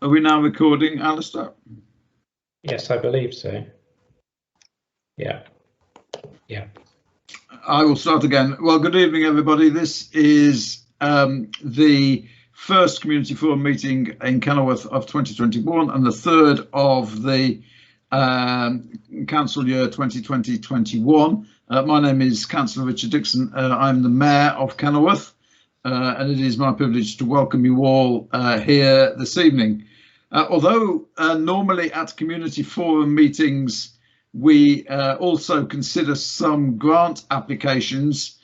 Are we now recording, Alistair? Yes, I believe so. Yeah. I will start again. Well, good evening, everybody. This is the first community forum meeting in Kenilworth of 2021 and the third of the council year 2020-21. My name is Councillor Richard Dixon. I'm the Mayor of Kenilworth, and it is my privilege to welcome you all here this evening. Although normally at community forum meetings we also consider some grant applications,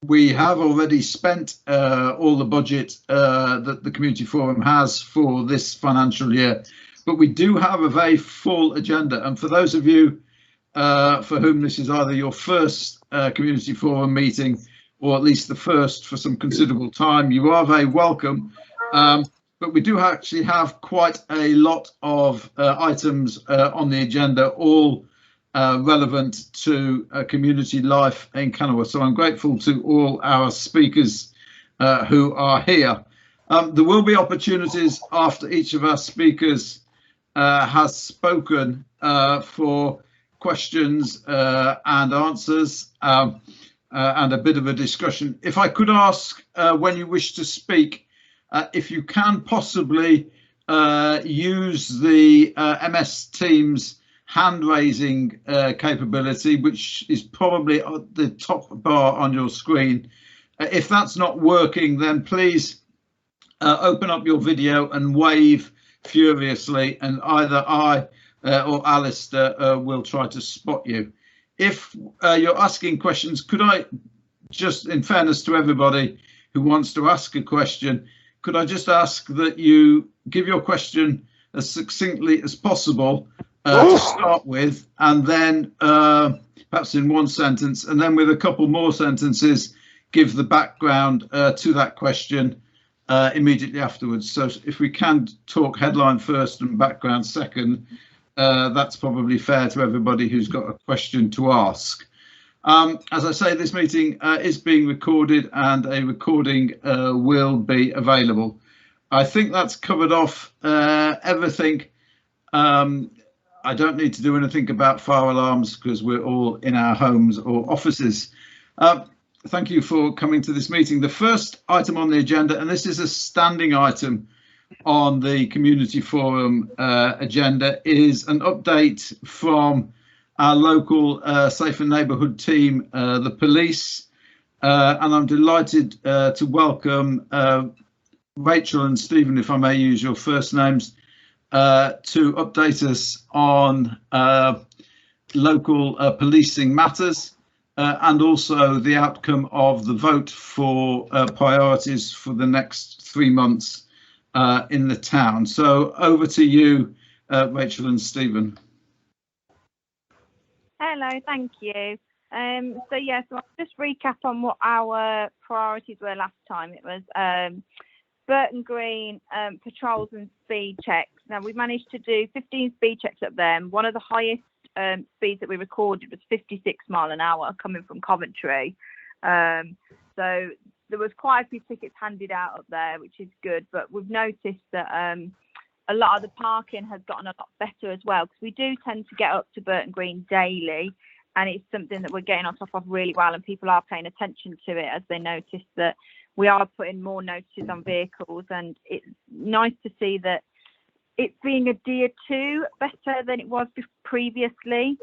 we have already spent all the budget that the community forum has for this financial year, but we do have a very full agenda. And for those of you for whom this is either your first community forum meeting or at least the first for some considerable time, you are very welcome. But we do actually have quite a lot of items on the agenda, all relevant to community life in Kenilworth. So I'm grateful to all our speakers who are here. There will be opportunities after each of our speakers has spoken for questions and answers and a bit of a discussion. If I could ask when you wish to speak, if you can possibly use the MS Teams hand raising capability, which is probably at the top bar on your screen. If that's not working, then please open up your video and wave furiously, and either I or Alistair will try to spot you. If you're asking questions, could I just, in fairness to everybody who wants to ask a question, could I just ask that you give your question as succinctly as possible to start with, and then perhaps in one sentence, and then with a couple more sentences, give the background to that question immediately afterwards. So if we can talk headline first and background second, that's probably fair to everybody who's got a question to ask. As I say, this meeting is being recorded and a recording will be available. I think that's covered off everything. I don't need to do anything about fire alarms because we're all in our homes or offices. Thank you for coming to this meeting. The first item on the agenda, and this is a standing item on the community forum agenda, is an update from our local Safer Neighbourhood team, the police, and I'm delighted to welcome Rachel and Stephen, if I may use your first names, to update us on local policing matters and also the outcome of the vote for priorities for the next 3 months in the town. So over to you, Rachel and Stephen. Hello, thank you. So I'll just recap on what our priorities were last time. It was Burton Green, patrols and speed checks. Now we managed to do 15 speed checks up there, and one of the highest speeds that we recorded was 56 mile an hour coming from Coventry. So there was quite a few tickets handed out up there, which is good, but we've noticed that a lot of the parking has gotten a lot better as well, because we do tend to get up to Burton Green daily, and it's something that we're getting on top of really well, and people are paying attention to it as they notice that we are putting more notices on vehicles, and it's nice to see that it's being adhered to better than it was previously.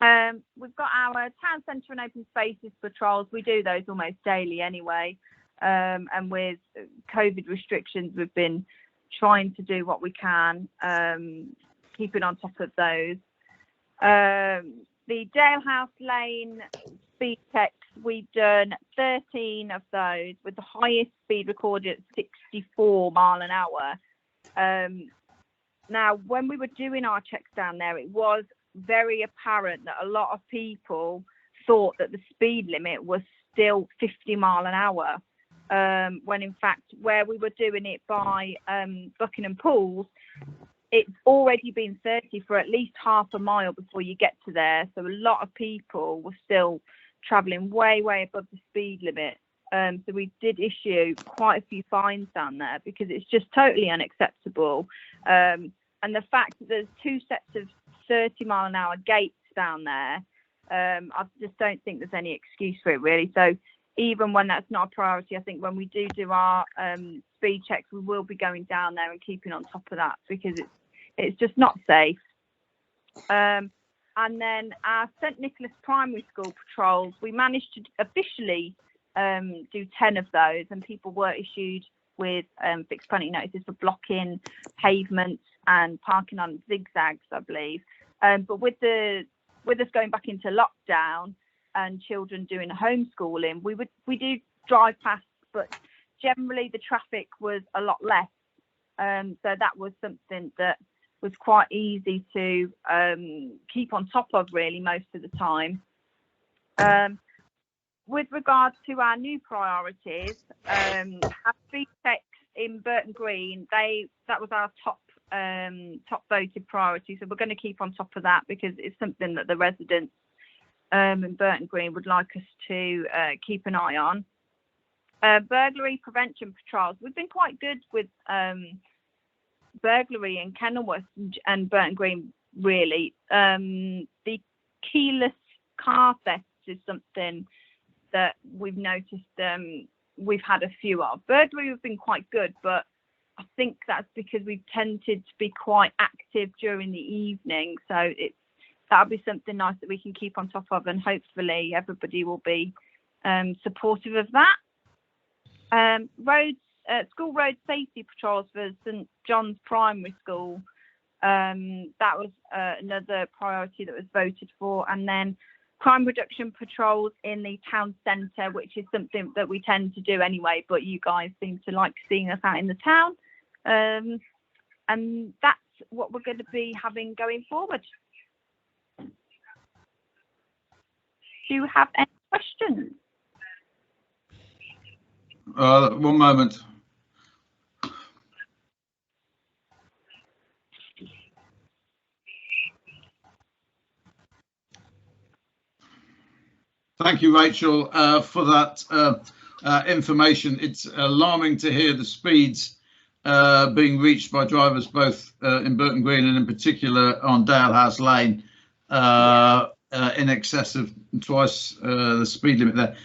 We've got our town centre and open spaces patrols. We do those almost daily anyway, and with COVID restrictions we've been trying to do what we can, keeping on top of those. The Jailhouse Lane speed checks, we've done 13 of those with the highest speed recorded at 64 mile an hour. Now, when we were doing our checks down there, it was very apparent that a lot of people thought that the speed limit was still 50 mile an hour. When in fact, where we were doing it by Buckingham Pools, it's already been 30 for at least half a mile before you get to there. So a lot of people were still travelling way above the speed limit. So we did issue quite a few fines down there because it's just totally unacceptable. And the fact that there's 2 sets of 30-mile-an-hour gates down there, I just don't think there's any excuse for it, really. So even when that's not a priority, I think when we do our speed checks, we will be going down there and keeping on top of that because it's just not safe. And then our St Nicholas Primary School patrols, we managed to officially do 10 of those, and people were issued with fixed penalty notices for blocking pavements and parking on zigzags, I believe. But with us going back into lockdown and children doing homeschooling, we do drive past, but generally the traffic was a lot less. So that was something that was quite easy to keep on top of, really, most of the time. With regards to our new priorities, our speed checks in Burton Green, that was our top voted priority. So we're going to keep on top of that because it's something that the residents in Burton Green would like us to keep an eye on. Burglary prevention patrols. We've been quite good with burglary in Kenilworth and Burton Green, really. The keyless car theft is something that we've noticed we've had a few of. Burglary we've been quite good, but I think that's because we've tended to be quite active during the evening. So that'll be something nice that we can keep on top of, and hopefully everybody will be supportive of that. School road safety patrols for St John's Primary School. That was another priority that was voted for. And then crime reduction patrols in the town centre, which is something that we tend to do anyway, but you guys seem to like seeing us out in the town. And that's what we're going to be having going forward. Do you have any questions? One moment. Thank you, Rachel, for that information. It's alarming to hear the speeds being reached by drivers both in Burton Green and in particular on Dalehouse Lane, in excess of twice the speed limit there.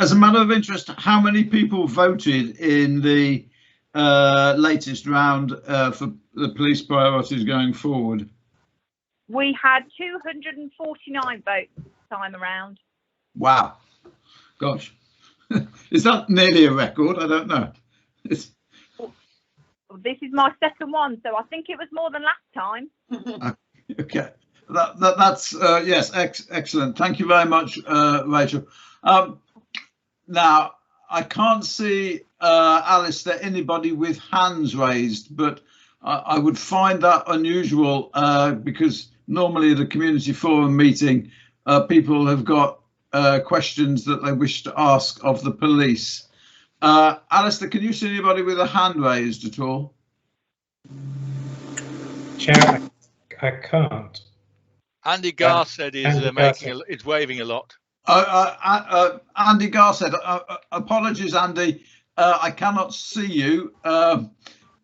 As a matter of interest, how many people voted in the latest round for the police priorities going forward? We had 249 votes this time around. Wow, gosh, is that nearly a record? I don't know. This is my second one, so I think it was more than last time. Okay, that's yes, excellent. Thank you very much, Rachel. Now I can't see Alistair, anybody with hands raised, but I would find that unusual because normally at a community forum meeting, people have got questions that they wish to ask of the police. Alistair, can you see anybody with a hand raised at all? Chair, I can't. Andy Garsted is waving a lot. Andy Garsted, apologies, Andy. I cannot see you,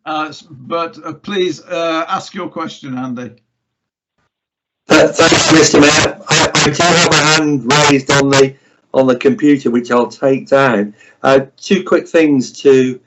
but please ask your question, Andy. Thanks, Mr. Mayor. I do have a hand raised on the computer, which I'll take down. Two quick things to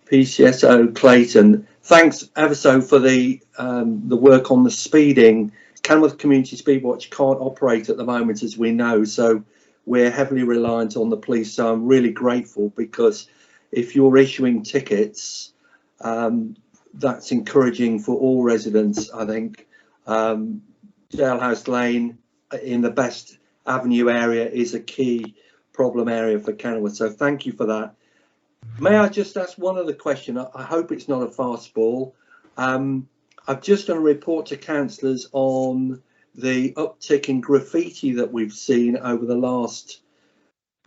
PCSO Clayton. Thanks ever so for the work on the speeding. Kenilworth Community Speedwatch can't operate at the moment, as we know, so we're heavily reliant on the police. So I'm really grateful, because if you're issuing tickets, that's encouraging for all residents, I think. Dalehouse Lane in the Best Avenue area is a key problem area for Kenilworth, so thank you for that. May I just ask one other question? I hope it's not a fastball. I've just done a report to councillors on the uptick in graffiti that we've seen over the last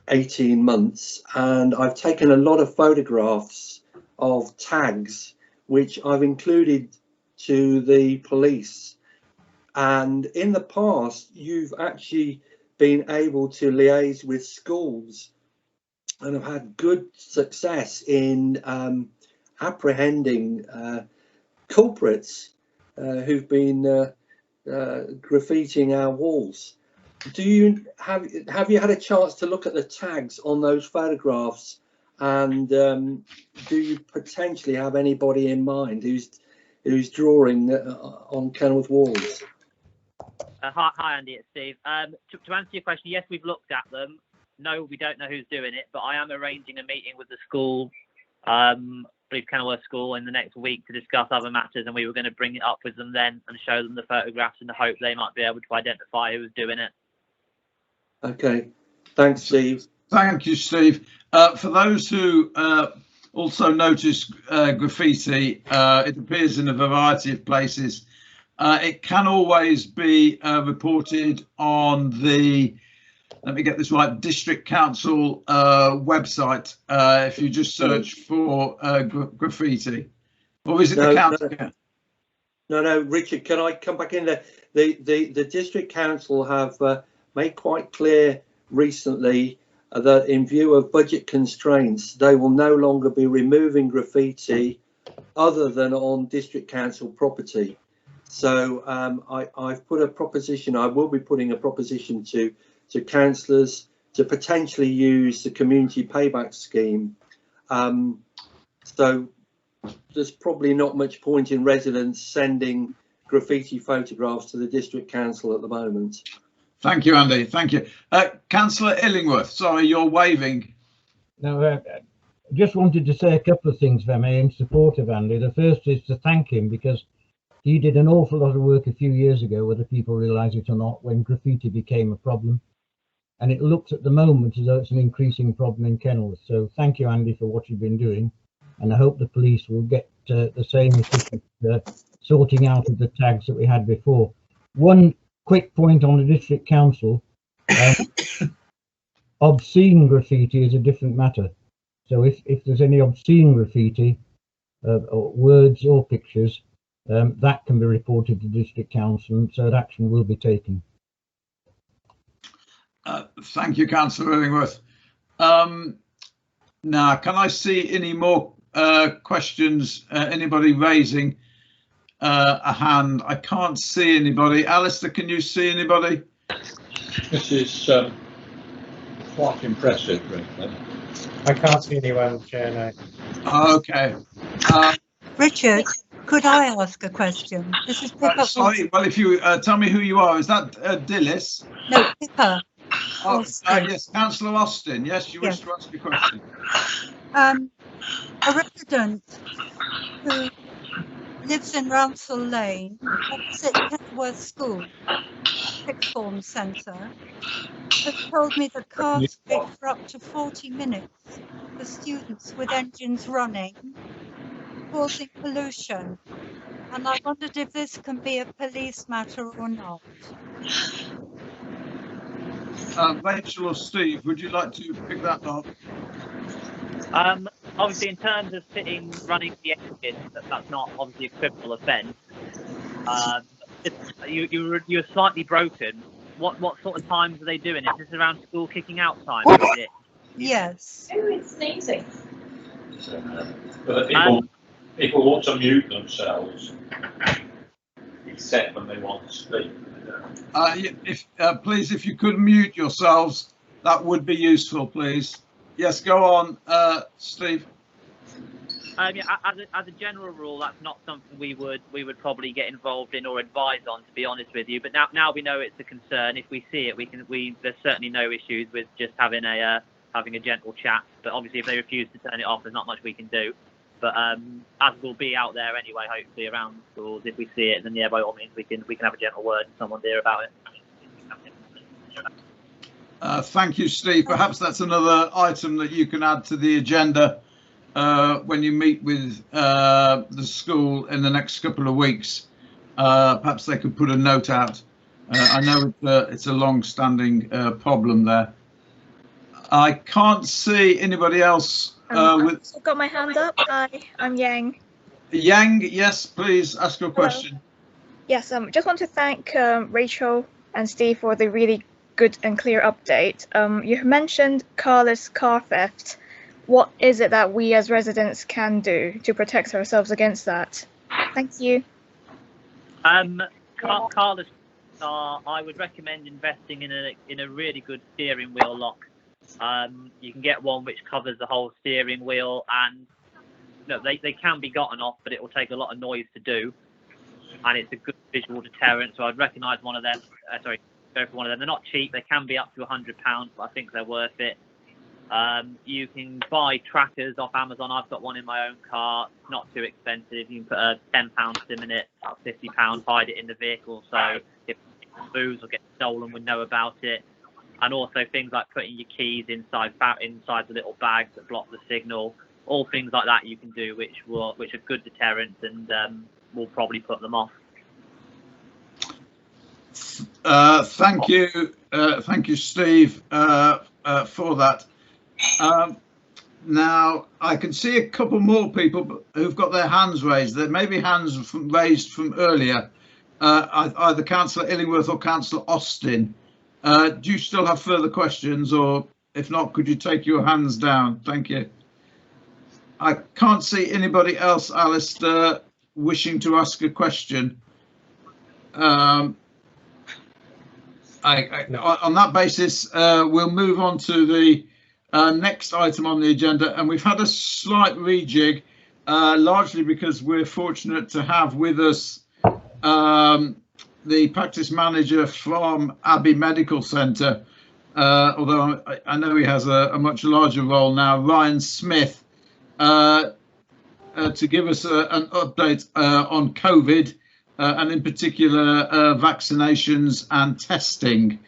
18 months, and I've taken a lot of photographs of tags which I've included to the police. And in the past, you've actually been able to liaise with schools and have had good success in apprehending culprits who've been graffitiing our walls. Do you have you had a chance to look at the tags on those photographs, and do you potentially have anybody in mind who's drawing on Kenilworth walls? Hi Andy, it's Steve. To answer your question, yes, we've looked at them. No, we don't know who's doing it, but I am arranging a meeting with the school, I believe Kenilworth School, in the next week to discuss other matters, and we were going to bring it up with them then and show them the photographs in the hope they might be able to identify who was doing it. Okay, thanks, Steve. Thank you, Steve. For those who also notice graffiti, it appears in a variety of places. It can always be reported on the, let me get this right, District Council website, if you just search for graffiti. Or is it the council? No, Richard, can I come back in there? The District Council have made quite clear recently that in view of budget constraints, they will no longer be removing graffiti other than on District Council property. So I've put a proposition, I will be putting a proposition to councillors to potentially use the community payback scheme. So there's probably not much point in residents sending graffiti photographs to the District Council at the moment. Thank you, Andy. Thank you. Councillor Illingworth, sorry, you're waving. No, just wanted to say a couple of things, if I may, in support of Andy. The first is to thank him because he did an awful lot of work a few years ago, whether people realise it or not, when graffiti became a problem. And it looks at the moment as though it's an increasing problem in Kenilworth. So thank you, Andy, for what you've been doing. And I hope the police will get the same efficient sorting out of the tags that we had before. One quick point on the District Council. Obscene graffiti is a different matter. So if there's any obscene graffiti, or words or pictures, that can be reported to District Council, so that action will be taken. Thank you, Councillor Illingworth. Now, can I see any more questions? Anybody raising a hand? I can't see anybody. Alistair, can you see anybody? This is quite impressive, really. I can't see anyone, Chair, no. Okay. Richard, could I ask a question? This is Pippa. Sorry, well, if you tell me who you are, is that Dillis? No, Pippa. Oh, yes, Councillor Austin. Yes, you wish to ask a question. A resident who lives in Rounsell Lane, opposite Kenilworth School, sixth form centre, has told me that cars wait for up to 40 minutes for students with engines running, causing pollution. And I wondered if this can be a police matter or not. Rachel or Steve, would you like to pick that up? Obviously, in terms of running the engine, that's not obviously a criminal offence. You're slightly broken. What sort of times are they doing it? Is this around school kicking out time? Is it? Yes. Who is sneezing? People want to mute themselves, except when they want to speak. Please, if you could mute yourselves, that would be useful, please. Yes, go on, Steve. Yeah, as a general rule, that's not something we would probably get involved in or advise on, to be honest with you. But now we know it's a concern. If we see it, there's certainly no issues with just having a gentle chat. But obviously, if they refuse to turn it off, there's not much we can do. But as we'll be out there anyway, hopefully around the schools, if we see it, then yeah, by all means we can have a gentle word and someone dear about it. Thank you, Steve. Perhaps that's another item that you can add to the agenda when you meet with the school in the next couple of weeks. Perhaps they could put a note out. I know it's a long-standing problem there. I can't see anybody else. I've got my hand up. Hi, I'm Yang. Yang, yes, please ask your question. Yes, just want to thank Rachel and Steve for the really good and clear update. You've mentioned carless car theft. What is it that we as residents can do to protect ourselves against that? Thank you. Carless car, I would recommend investing in a really good steering wheel lock. You can get one which covers the whole steering wheel, and they can be gotten off, but it will take a lot of noise to do, and it's a good visual deterrent. So I'd recognise one of them. Go for one of them. They're not cheap. They can be up to £100, but I think they're worth it. You can buy trackers off Amazon. I've got one in my own car. It's not too expensive. You can put a £10 SIM in it, about £50, hide it in the vehicle, so if booze or get stolen, we know about it. And also things like putting your keys inside the little bags that block the signal. All things like that you can do, which are good deterrents, and will probably put them off. Thank you, Steve, for that. Now I can see a couple more people who've got their hands raised. There may be hands raised from earlier, either Councillor Illingworth or Councillor Austin. Do you still have further questions, or if not, could you take your hands down? Thank you. I can't see anybody else, Alistair, wishing to ask a question. On that basis, we'll move on to the next item on the agenda, and we've had a slight rejig, largely because we're fortunate to have with us the practice manager from Abbey Medical Centre, although I know he has a much larger role now, Ryan Smith, to give us an update on COVID, and in particular vaccinations and testing.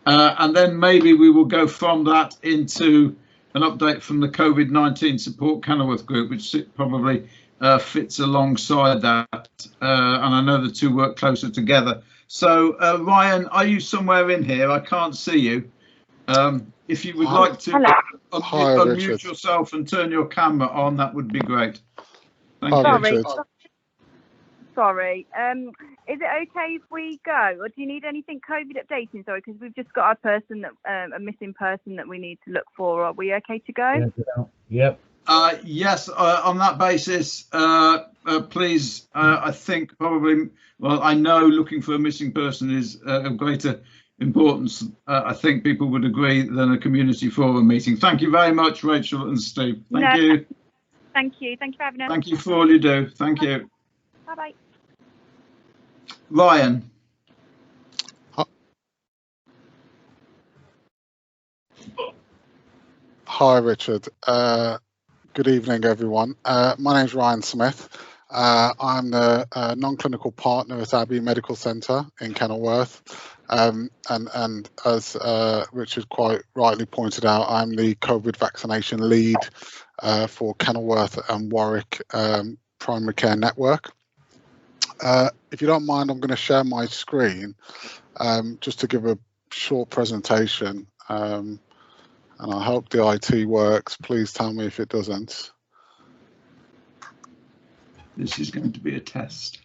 And then maybe we will go from that into an update from the COVID-19 support Kenilworth group, which probably fits alongside that. And I know the two work closer together. So Ryan, are you somewhere in here? I can't see you. If you would like to unmute yourself and turn your camera on, that would be great. Thank you. Sorry. Is it okay if we go, or do you need anything COVID updating? Sorry, because we've just got a missing person that we need to look for. Are we okay to go? Yep. Yes. On that basis, please. I think probably. Well, I know looking for a missing person is of greater importance. I think people would agree than a community forum meeting. Thank you very much, Rachel and Steve. Thank you. Thank you. Thank you for having us. Thank you for all you do. Thank you. Bye bye. Ryan. Hi, Richard. Good evening, everyone. My name is Ryan Smith. I'm the non-clinical partner at Abbey Medical Centre in Kenilworth. And as Richard quite rightly pointed out, I'm the COVID vaccination lead for Kenilworth and Warwick Primary Care Network. If you don't mind, I'm going to share my screen just to give a short presentation. And I hope the IT works. Please tell me if it doesn't. This is going to be a test.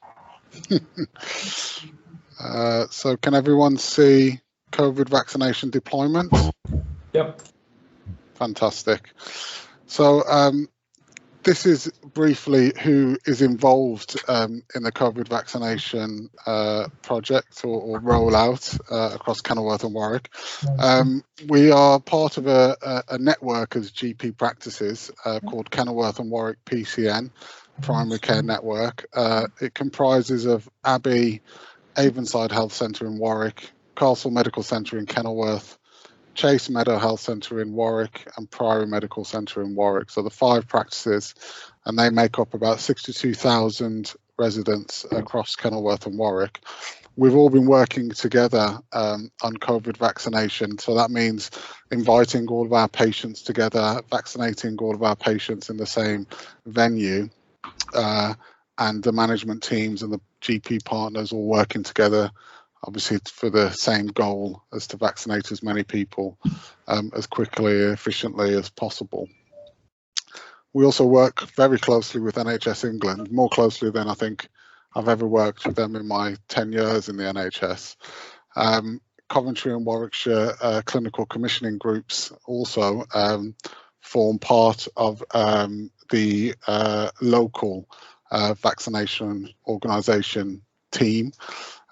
So can everyone see COVID vaccination deployment? Yep. Fantastic. So this is briefly who is involved in the COVID vaccination project or rollout across Kenilworth and Warwick. We are part of a network as GP practices called Kenilworth and Warwick PCN, Primary Care Network. It comprises of Abbey, Avonside Health Centre in Warwick, Castle Medical Centre in Kenilworth, Chase Meadow Health Centre in Warwick, and Priory Medical Centre in Warwick. So the 5 practices, and they make up about 62,000 residents across Kenilworth and Warwick. We've all been working together on COVID vaccination. So that means inviting all of our patients together, vaccinating all of our patients in the same venue, and the management teams and the GP partners all working together, obviously for the same goal as to vaccinate as many people as quickly and efficiently as possible. We also work very closely with NHS England, more closely than I think I've ever worked with them in my 10 years in the NHS. Coventry and Warwickshire clinical commissioning groups also form part of the local vaccination organisation team.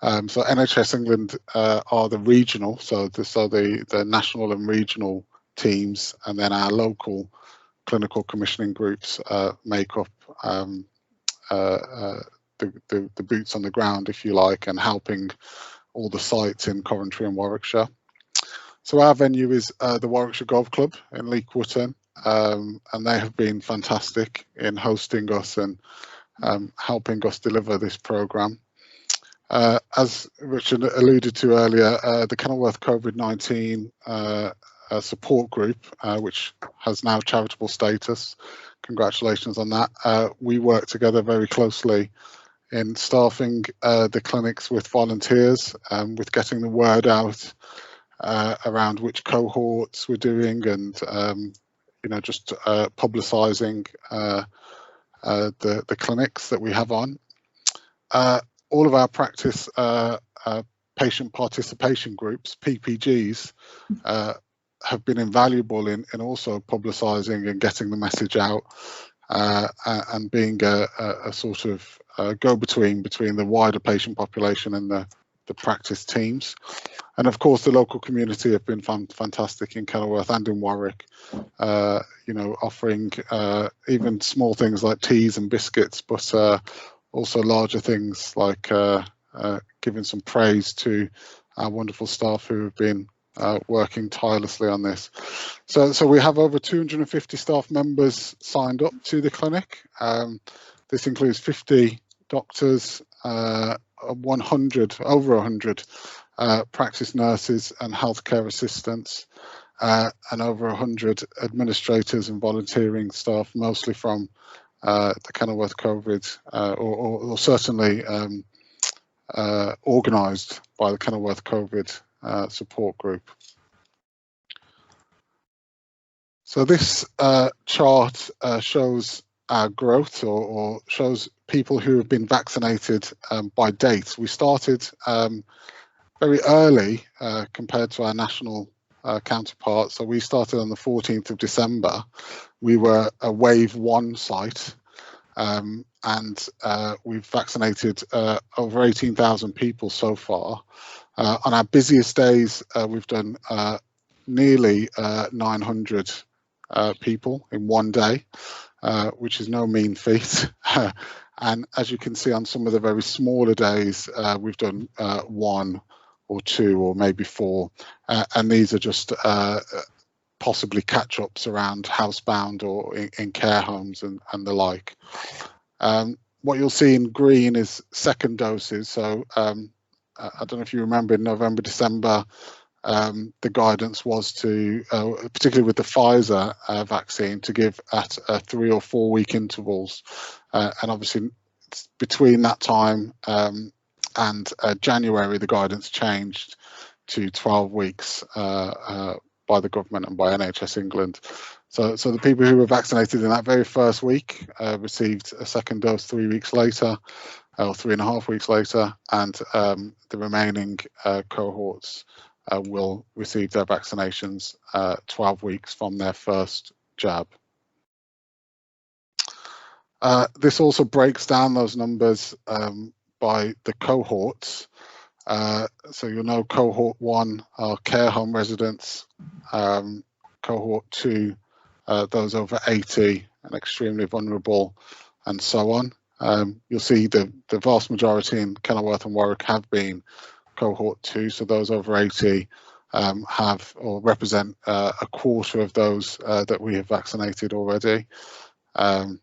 So NHS England are the regional, so the national and regional teams, and then our local clinical commissioning groups make up the boots on the ground, if you like, and helping all the sites in Coventry and Warwickshire. So our venue is the Warwickshire Golf Club in Leek Wootton, and they have been fantastic in hosting us and helping us deliver this programme. As Richard alluded to earlier, the Kenilworth COVID-19 support group, which has now charitable status, congratulations on that. We work together very closely in staffing the clinics with volunteers, with getting the word out around which cohorts we're doing, and just publicising the clinics that we have on. All of our practice patient participation groups, PPGs, have been invaluable in also publicising and getting the message out, and being a sort of go-between between the wider patient population and the practice teams. And of course, the local community have been fantastic in Kenilworth and in Warwick, offering even small things like teas and biscuits, but also larger things like giving some praise to our wonderful staff who have been working tirelessly on this. So we have over 250 staff members signed up to the clinic. This includes 50 doctors, over 100 practice nurses and healthcare assistants, and over 100 administrators and volunteering staff, mostly from the Kenilworth COVID, or certainly organised by the Kenilworth COVID support group. So this chart shows our growth, or shows people who have been vaccinated by date. We started very early compared to our national counterparts. So we started on the 14th of December. We were a wave 1 site, and we've vaccinated over 18,000 people so far. On our busiest days, we've done nearly 900 people in one day, which is no mean feat. And as you can see on some of the very smaller days, we've done 1 or 2 or maybe 4, and these are just possibly catch-ups around housebound or in care homes and the like. What you'll see in green is second doses. So I don't know if you remember, in November, December, the guidance was to, particularly with the Pfizer vaccine, to give at 3 or 4 week intervals. And obviously between that time and January, the guidance changed to 12 weeks by the government and by NHS England. So the people who were vaccinated in that very first week received a second dose 3 weeks later, or 3.5 weeks later, and the remaining cohorts will receive their vaccinations 12 weeks from their first jab. This also breaks down those numbers by the cohorts. So you'll know cohort 1 are care home residents, cohort 2 those over 80 and extremely vulnerable, and so on. You'll see the vast majority in Kenilworth and Warwick have been cohort 2, so those over 80 have or represent a quarter of those that we have vaccinated already. And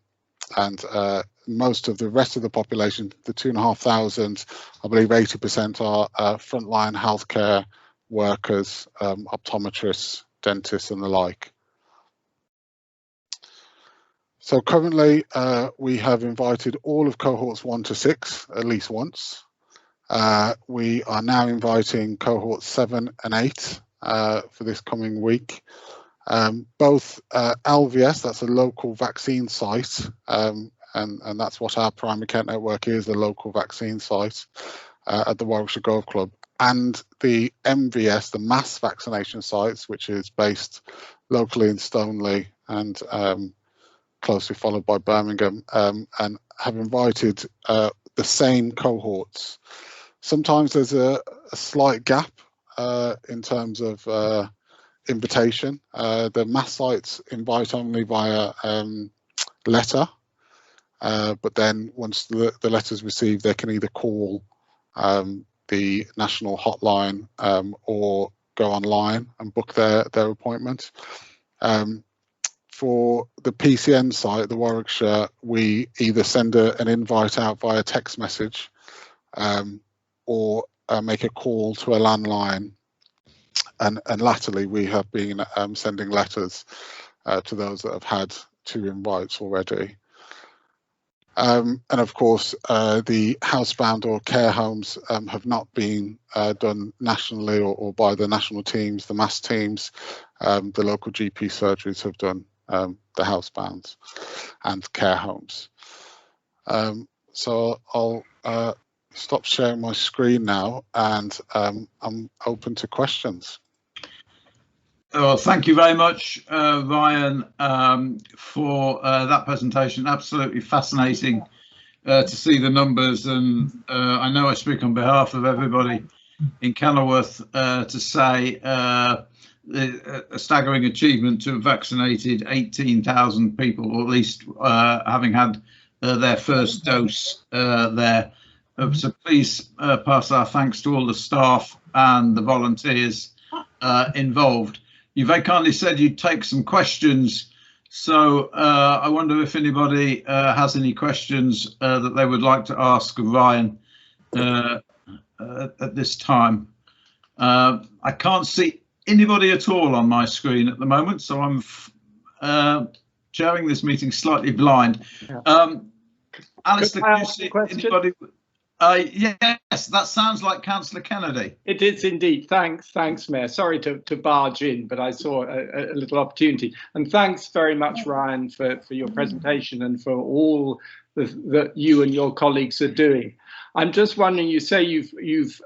most of the rest of the population, the 2,500, I believe 80% are frontline healthcare workers, optometrists, dentists and the like. So currently we have invited all of cohorts 1 to 6 at least once. We are now inviting cohorts 7 and 8 for this coming week. Both LVS, that's a local vaccine site, and that's what our primary care network is, the local vaccine site at the Warwickshire Golf Club, and the MVS, the mass vaccination sites, which is based locally in Stoneleigh and closely followed by Birmingham, and have invited the same cohorts. Sometimes there's a slight gap in terms of invitation. The mass sites invite only via letter, but then once the letter's received, they can either call the national hotline or go online and book their appointment. For the PCN site, the Warwickshire, we either send an invite out via text message or make a call to a landline. And latterly, we have been sending letters to those that have had 2 invites already. And of course, the housebound or care homes have not been done nationally or by the national teams, the mass teams. The local GP surgeries have done the housebounds and care homes. So I'll stop sharing my screen now, and I'm open to questions. Well, thank you very much, Ryan, for that presentation. Absolutely fascinating to see the numbers, and I know I speak on behalf of everybody in Kenilworth to say a staggering achievement to have vaccinated 18,000 people, or at least having had their first dose there. So please pass our thanks to all the staff and the volunteers involved. You very kindly said you'd take some questions, so I wonder if anybody has any questions that they would like to ask of Ryan at this time. I can't see anybody at all on my screen at the moment, so I'm chairing this meeting slightly blind. Alistair, can you see anybody? Yes, that sounds like Councillor Kennedy. It is indeed. Thanks, Mayor. Sorry to barge in, but I saw a little opportunity. And thanks very much, Ryan, for your presentation and for all that you and your colleagues are doing. I'm just wondering, you say you've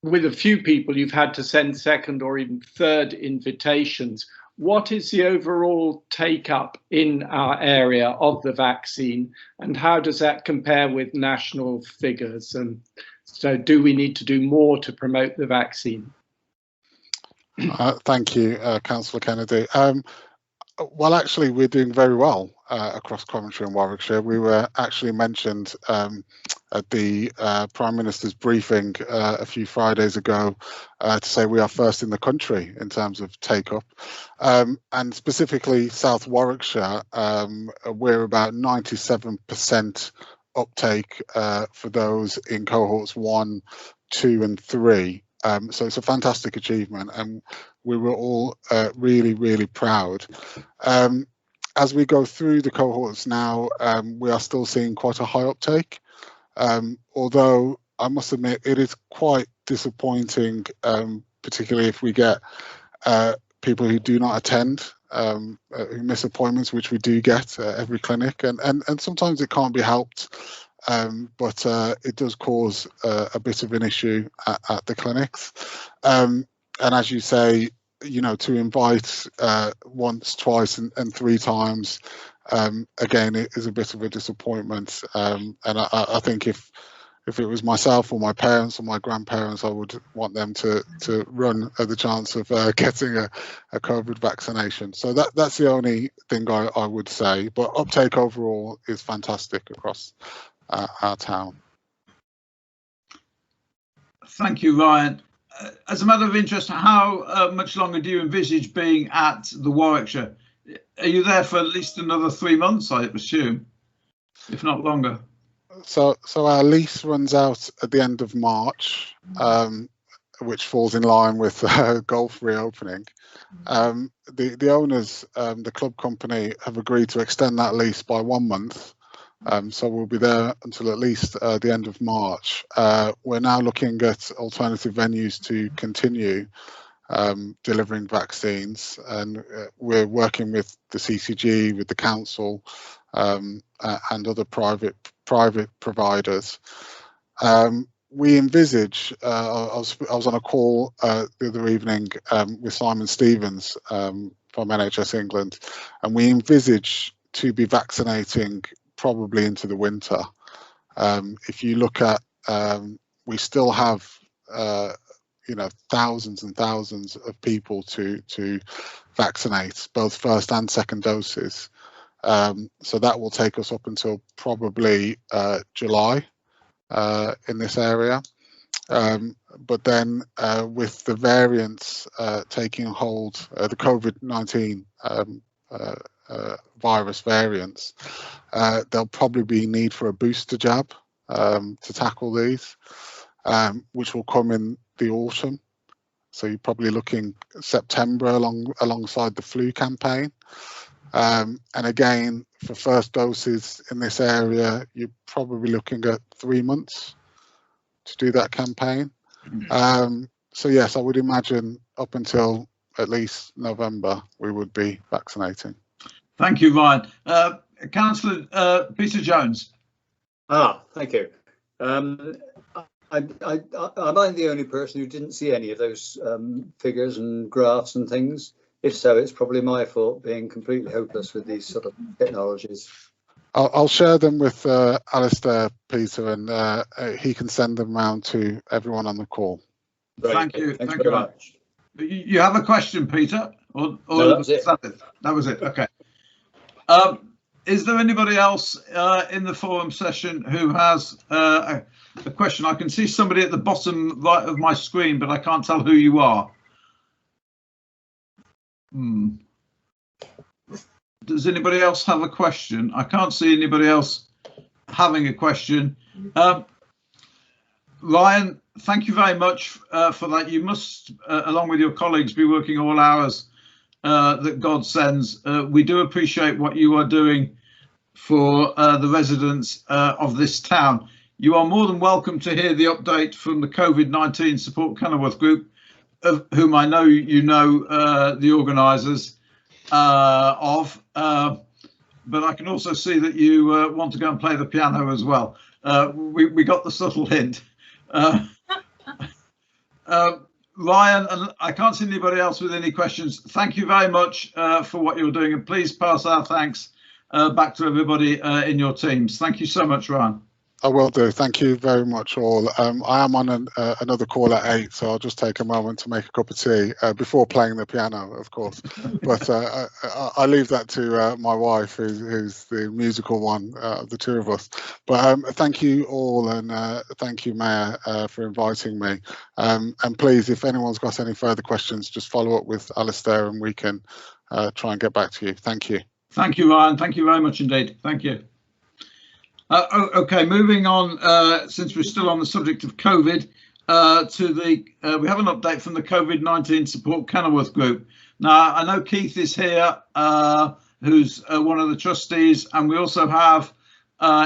with a few people, you've had to send second or even third invitations. What is the overall take-up in our area of the vaccine, and how does that compare with national figures? And so do we need to do more to promote the vaccine? Thank you, Councillor Kennedy. Well, actually, we're doing very well across Coventry and Warwickshire. We were actually mentioned at the Prime Minister's briefing a few Fridays ago to say we are first in the country in terms of take-up. And specifically South Warwickshire, we're about 97% uptake for those in cohorts 1, 2 and 3. So it's a fantastic achievement, and we were all really, really proud. As we go through the cohorts now, we are still seeing quite a high uptake. Although I must admit it is quite disappointing, particularly if we get people who do not attend, who miss appointments, which we do get at every clinic, and sometimes it can't be helped. But it does cause a bit of an issue at the clinics. And as you say, you know, to invite once, twice and 3 times, again, it is a bit of a disappointment. And I think if it was myself or my parents or my grandparents, I would want them to run at the chance of getting a COVID vaccination. So that's the only thing I would say. But uptake overall is fantastic across our town. Thank you, Ryan. As a matter of interest, how much longer do you envisage being at the Warwickshire? Are you there for at least another 3 months, I assume, if not longer? So our lease runs out at the end of March, which falls in line with golf reopening. The owners, the club company, have agreed to extend that lease by 1 month. So we'll be there until at least the end of March. We're now looking at alternative venues to continue delivering vaccines, and we're working with the CCG, with the council, and other private providers. we envisage, I was on a call the other evening with Simon Stevens from NHS England, and we envisage to be vaccinating probably into the winter. If you look at, we still have, thousands and thousands of people to vaccinate, both first and second doses. So that will take us up until probably July in this area. But then with the variants taking hold, the COVID-19 virus variants, there'll probably be need for a booster jab to tackle these, which will come in the autumn. So you're probably looking September alongside the flu campaign. And again, for first doses in this area, you're probably looking at 3 months to do that campaign. So yes, I would imagine up until at least November, we would be vaccinating. Thank you, Ryan. Councillor Peter Jones. Thank you. Am I the only person who didn't see any of those figures and graphs and things? If so, it's probably my fault, being completely hopeless with these sort of technologies. I'll share them with Alistair, Peter, and he can send them around to everyone on the call. Right. Thank you. Thanks Thank very you. much. You have a question, Peter? Or No, that was it. That was it. Okay. Is there anybody else in the forum session who has a question? I can see somebody at the bottom right of my screen, but I can't tell who you are. Does anybody else have a question? I can't see anybody else having a question. Ryan, thank you very much for that. You must, along with your colleagues, be working all hours that God sends. We do appreciate what you are doing for the residents of this town. You are more than welcome to hear the update from the COVID-19 Support Kenilworth group, of whom I know you know the organisers of, but I can also see that you want to go and play the piano as well. We got the subtle hint. Ryan, and I can't see anybody else with any questions. Thank you very much for what you're doing, and please pass our thanks back to everybody in your teams. Thank you so much, Ryan. I will do. Thank you very much, all. I am on another call at 8, so I'll just take a moment to make a cup of tea before playing the piano, of course. But I leave that to my wife, who's the musical one of the two of us. But thank you all, and thank you, Mayor, for inviting me. And please, if anyone's got any further questions, just follow up with Alistair, and we can try and get back to you. Thank you. Thank you, Ryan. Thank you very much indeed. Thank you. Okay, moving on, since we're still on the subject of COVID, we have an update from the COVID-19 Support Kenilworth group. Now, I know Keith is here, who's one of the trustees, and we also have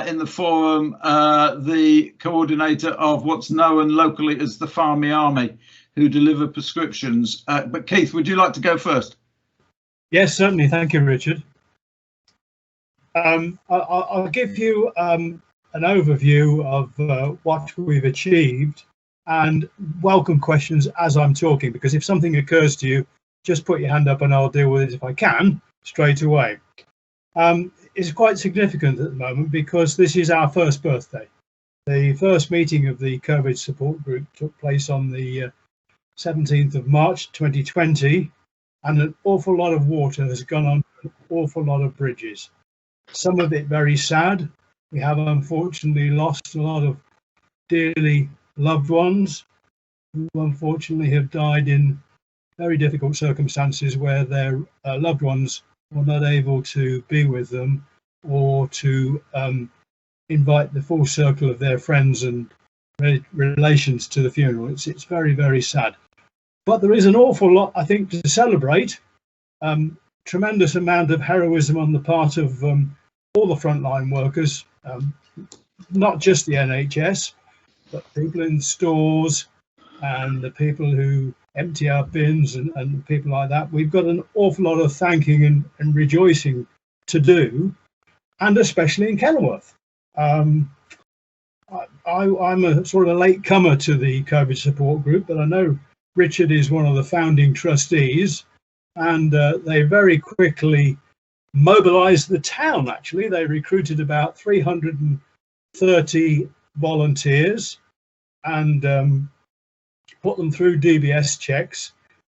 in the forum the coordinator of what's known locally as the Farmy Army, who deliver prescriptions. But Keith, would you like to go first? Yes, certainly. Thank you, Richard. I'll give you an overview of what we've achieved, and welcome questions as I'm talking, because if something occurs to you, just put your hand up and I'll deal with it if I can straight away. It's quite significant at the moment because this is our first birthday. The first meeting of the COVID support group took place on the 17th of March 2020, and an awful lot of water has gone on an awful lot of bridges. Some of it very sad. We have unfortunately lost a lot of dearly loved ones who unfortunately have died in very difficult circumstances where their loved ones were not able to be with them or to invite the full circle of their friends and relations to the funeral. It's very, very sad. But there is an awful lot, I think, to celebrate. Tremendous amount of heroism on the part of all the frontline workers, not just the NHS, but people in stores and the people who empty our bins and people like that. We've got an awful lot of thanking and rejoicing to do, and especially in Kenilworth. I'm a sort of a late comer to the COVID support group, but I know Richard is one of the founding trustees, and they very quickly mobilized the town. Actually, they recruited about 330 volunteers and put them through DBS checks.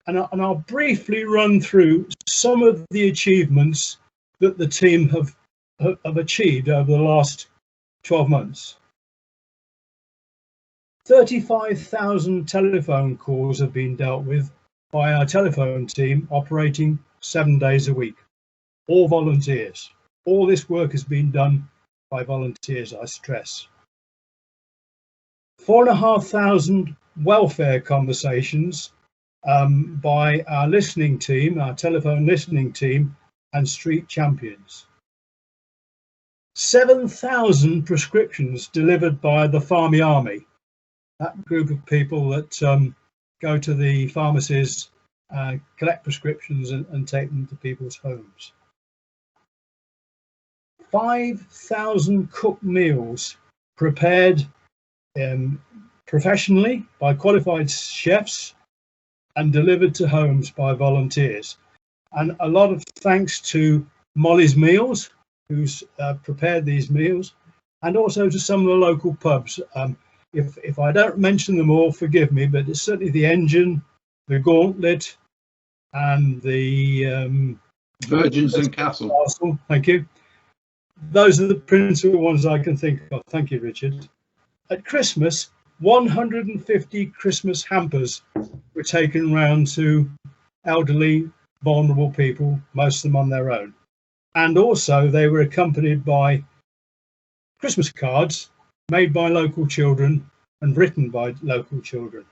And I'll briefly run through some of the achievements that the team have achieved over the last 12 months. 35,000 telephone calls have been dealt with by our telephone team, operating 7 days a week. All volunteers. All this work has been done by volunteers, I stress. 4,500 welfare conversations by our listening team, our telephone listening team, and street champions. 7,000 prescriptions delivered by the Farmy Army, that group of people that go to the pharmacies, collect prescriptions and take them to people's homes. 5,000 cooked meals prepared professionally by qualified chefs and delivered to homes by volunteers. And a lot of thanks to Molly's Meals, who's prepared these meals, and also to some of the local pubs. If I don't mention them all, forgive me, but it's certainly the Engine, the Gauntlet, and the Virgins and Castle. Thank you. Those are the principal ones I can think of. Thank you, Richard. At Christmas, 150 Christmas hampers were taken round to elderly, vulnerable people, most of them on their own. And also they were accompanied by Christmas cards made by local children and written by local children.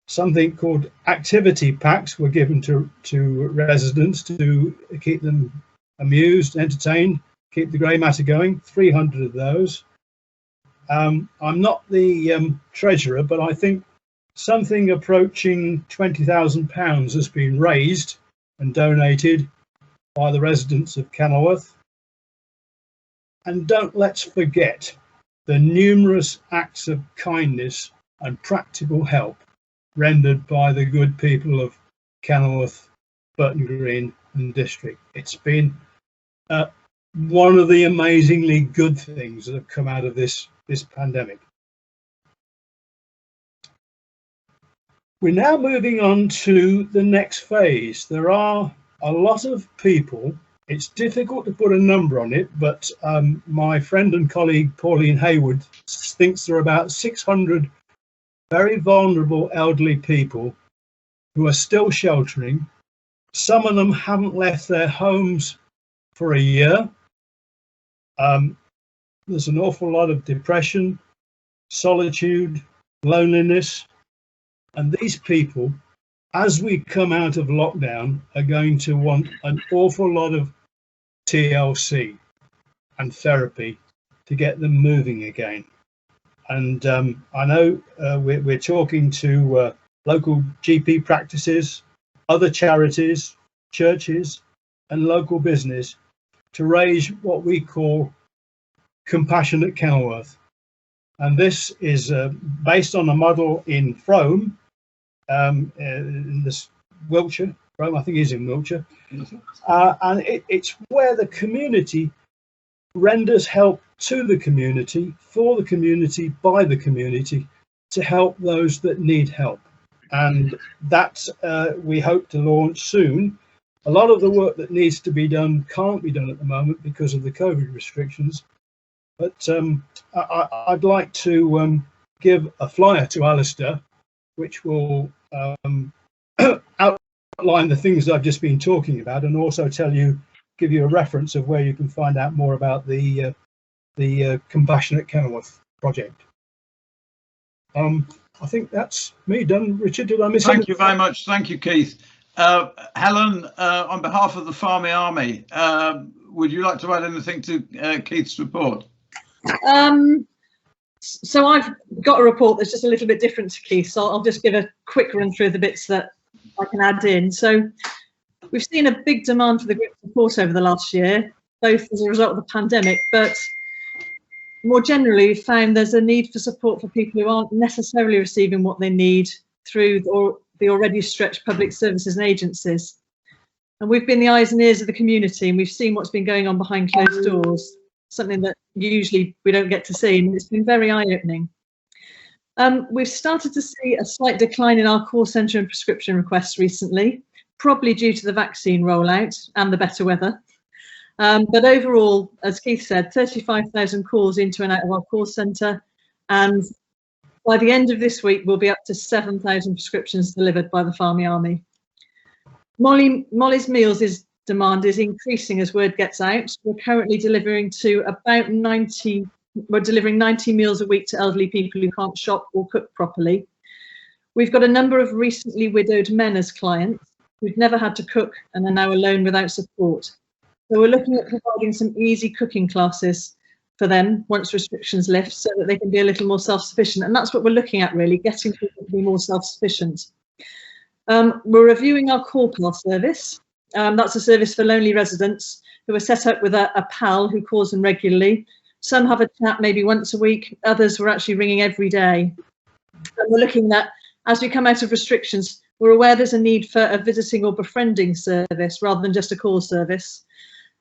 Something called activity packs were given to residents to keep them amused, entertained, keep the grey matter going, 300 of those. I'm not the treasurer, but I think something approaching £20,000 has been raised and donated by the residents of Kenilworth. And let's forget the numerous acts of kindness and practical help rendered by the good people of Kenilworth, Burton Green and District. It's been one of the amazingly good things that have come out of this pandemic. We're now moving on to the next phase. There are a lot of people. It's difficult to put a number on it, but my friend and colleague Pauline Haywood thinks there are about 600 very vulnerable elderly people who are still sheltering. Some of them haven't left their homes for a year. There's an awful lot of depression, solitude, loneliness, and these people, as we come out of lockdown, are going to want an awful lot of TLC and therapy to get them moving again. And I know we're talking to local GP practices, other charities, churches, and local business to raise what we call Compassionate Kenilworth. And this is based on a model in Frome, in this Wiltshire. Frome, I think, is in Wiltshire. And it's where the community renders help to the community, for the community, by the community, to help those that need help. And that we hope to launch soon. A lot of the work that needs to be done can't be done at the moment because of the COVID restrictions. But I'd like to give a flyer to Alistair, which will outline the things I've just been talking about, and also give you a reference of where you can find out more about the Compassionate Kenilworth project. I think that's me done. Richard, did I miss anything? Thank you very much. Thank you, Keith. Helen, on behalf of the Farmy Army, would you like to add anything to Keith's report? So I've got a report that's just a little bit different to Keith, so I'll just give a quick run through the bits that I can add in. So we've seen a big demand for the group support over the last year, both as a result of the pandemic, but more generally, we've found there's a need for support for people who aren't necessarily receiving what they need through the already stretched public services and agencies. And we've been the eyes and ears of the community, and we've seen what's been going on behind closed doors, something that usually we don't get to see, and it's been very eye-opening. We've started to see a slight decline in our call centre and prescription requests recently, probably due to the vaccine rollout and the better weather. But overall, as Keith said, 35,000 calls into and out of our call centre, and by the end of this week, we'll be up to 7,000 prescriptions delivered by the Farmy Army. Molly's Meals' demand is increasing as word gets out. We're currently delivering to about 90 meals a week to elderly people who can't shop or cook properly. We've got a number of recently widowed men as clients who've never had to cook and are now alone without support. So we're looking at providing some easy cooking classes for them once restrictions lift, so that they can be a little more self-sufficient. And that's what we're looking at, really, getting people to be more self-sufficient. We're reviewing our call pass service. That's a service for lonely residents who are set up with a pal who calls them regularly. Some have a chat maybe once a week, others we're actually ringing every day. And we're looking at, as we come out of restrictions, we're aware there's a need for a visiting or befriending service rather than just a call service.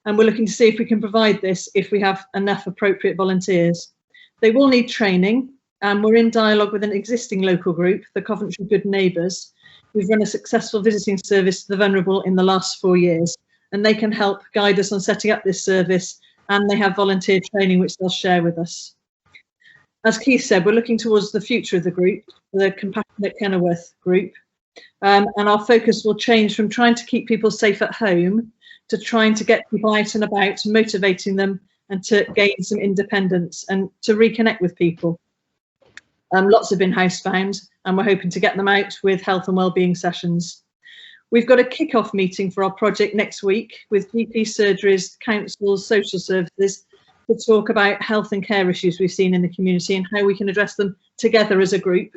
And we're looking to see if we can provide this if we have enough appropriate volunteers. They will need training, and we're in dialogue with an existing local group, the Coventry Good Neighbours, who've run a successful visiting service to the vulnerable in the last 4 years, and they can help guide us on setting up this service, and they have volunteer training which they'll share with us. As Keith said, we're looking towards the future of the group, the Compassionate Kenilworth group, and our focus will change from trying to keep people safe at home to trying to get people out and about, motivating them, and to gain some independence and to reconnect with people. Lots have been housebound, and we're hoping to get them out with health and wellbeing sessions. We've got a kick-off meeting for our project next week with GP surgeries, councils, social services, to talk about health and care issues we've seen in the community and how we can address them together as a group.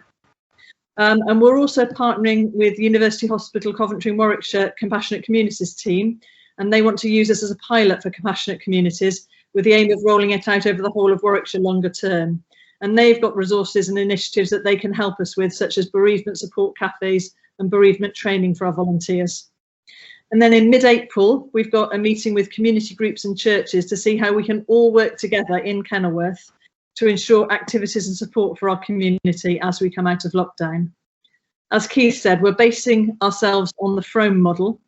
And we're also partnering with University Hospital Coventry and Warwickshire Compassionate Communities team, and they want to use us as a pilot for compassionate communities with the aim of rolling it out over the whole of Warwickshire longer term. And they've got resources and initiatives that they can help us with, such as bereavement support cafes and bereavement training for our volunteers. And then in mid-April, we've got a meeting with community groups and churches to see how we can all work together in Kenilworth to ensure activities and support for our community as we come out of lockdown. As Keith said, we're basing ourselves on the Frome model,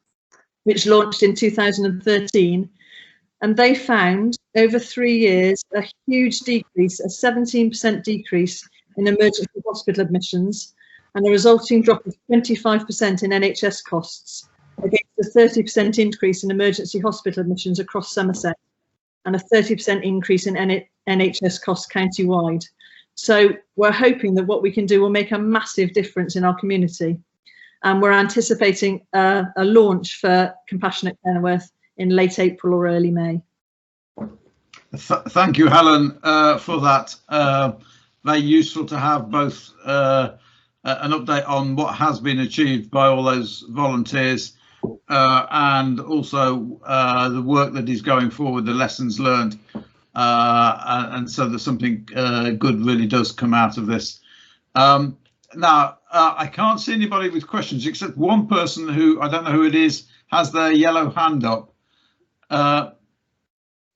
which launched in 2013, and they found over 3 years a huge decrease, a 17% decrease in emergency hospital admissions and a resulting drop of 25% in NHS costs, against a 30% increase in emergency hospital admissions across Somerset and a 30% increase in NHS costs county-wide. So we're hoping that what we can do will make a massive difference in our community. And we're anticipating a launch for Compassionate Kenilworth in late April or early May. Thank you, Helen, for that. Very useful to have both an update on what has been achieved by all those volunteers and also the work that is going forward, the lessons learned, and so that something good really does come out of this. Now, I can't see anybody with questions except one person who, I don't know who it is, has their yellow hand up.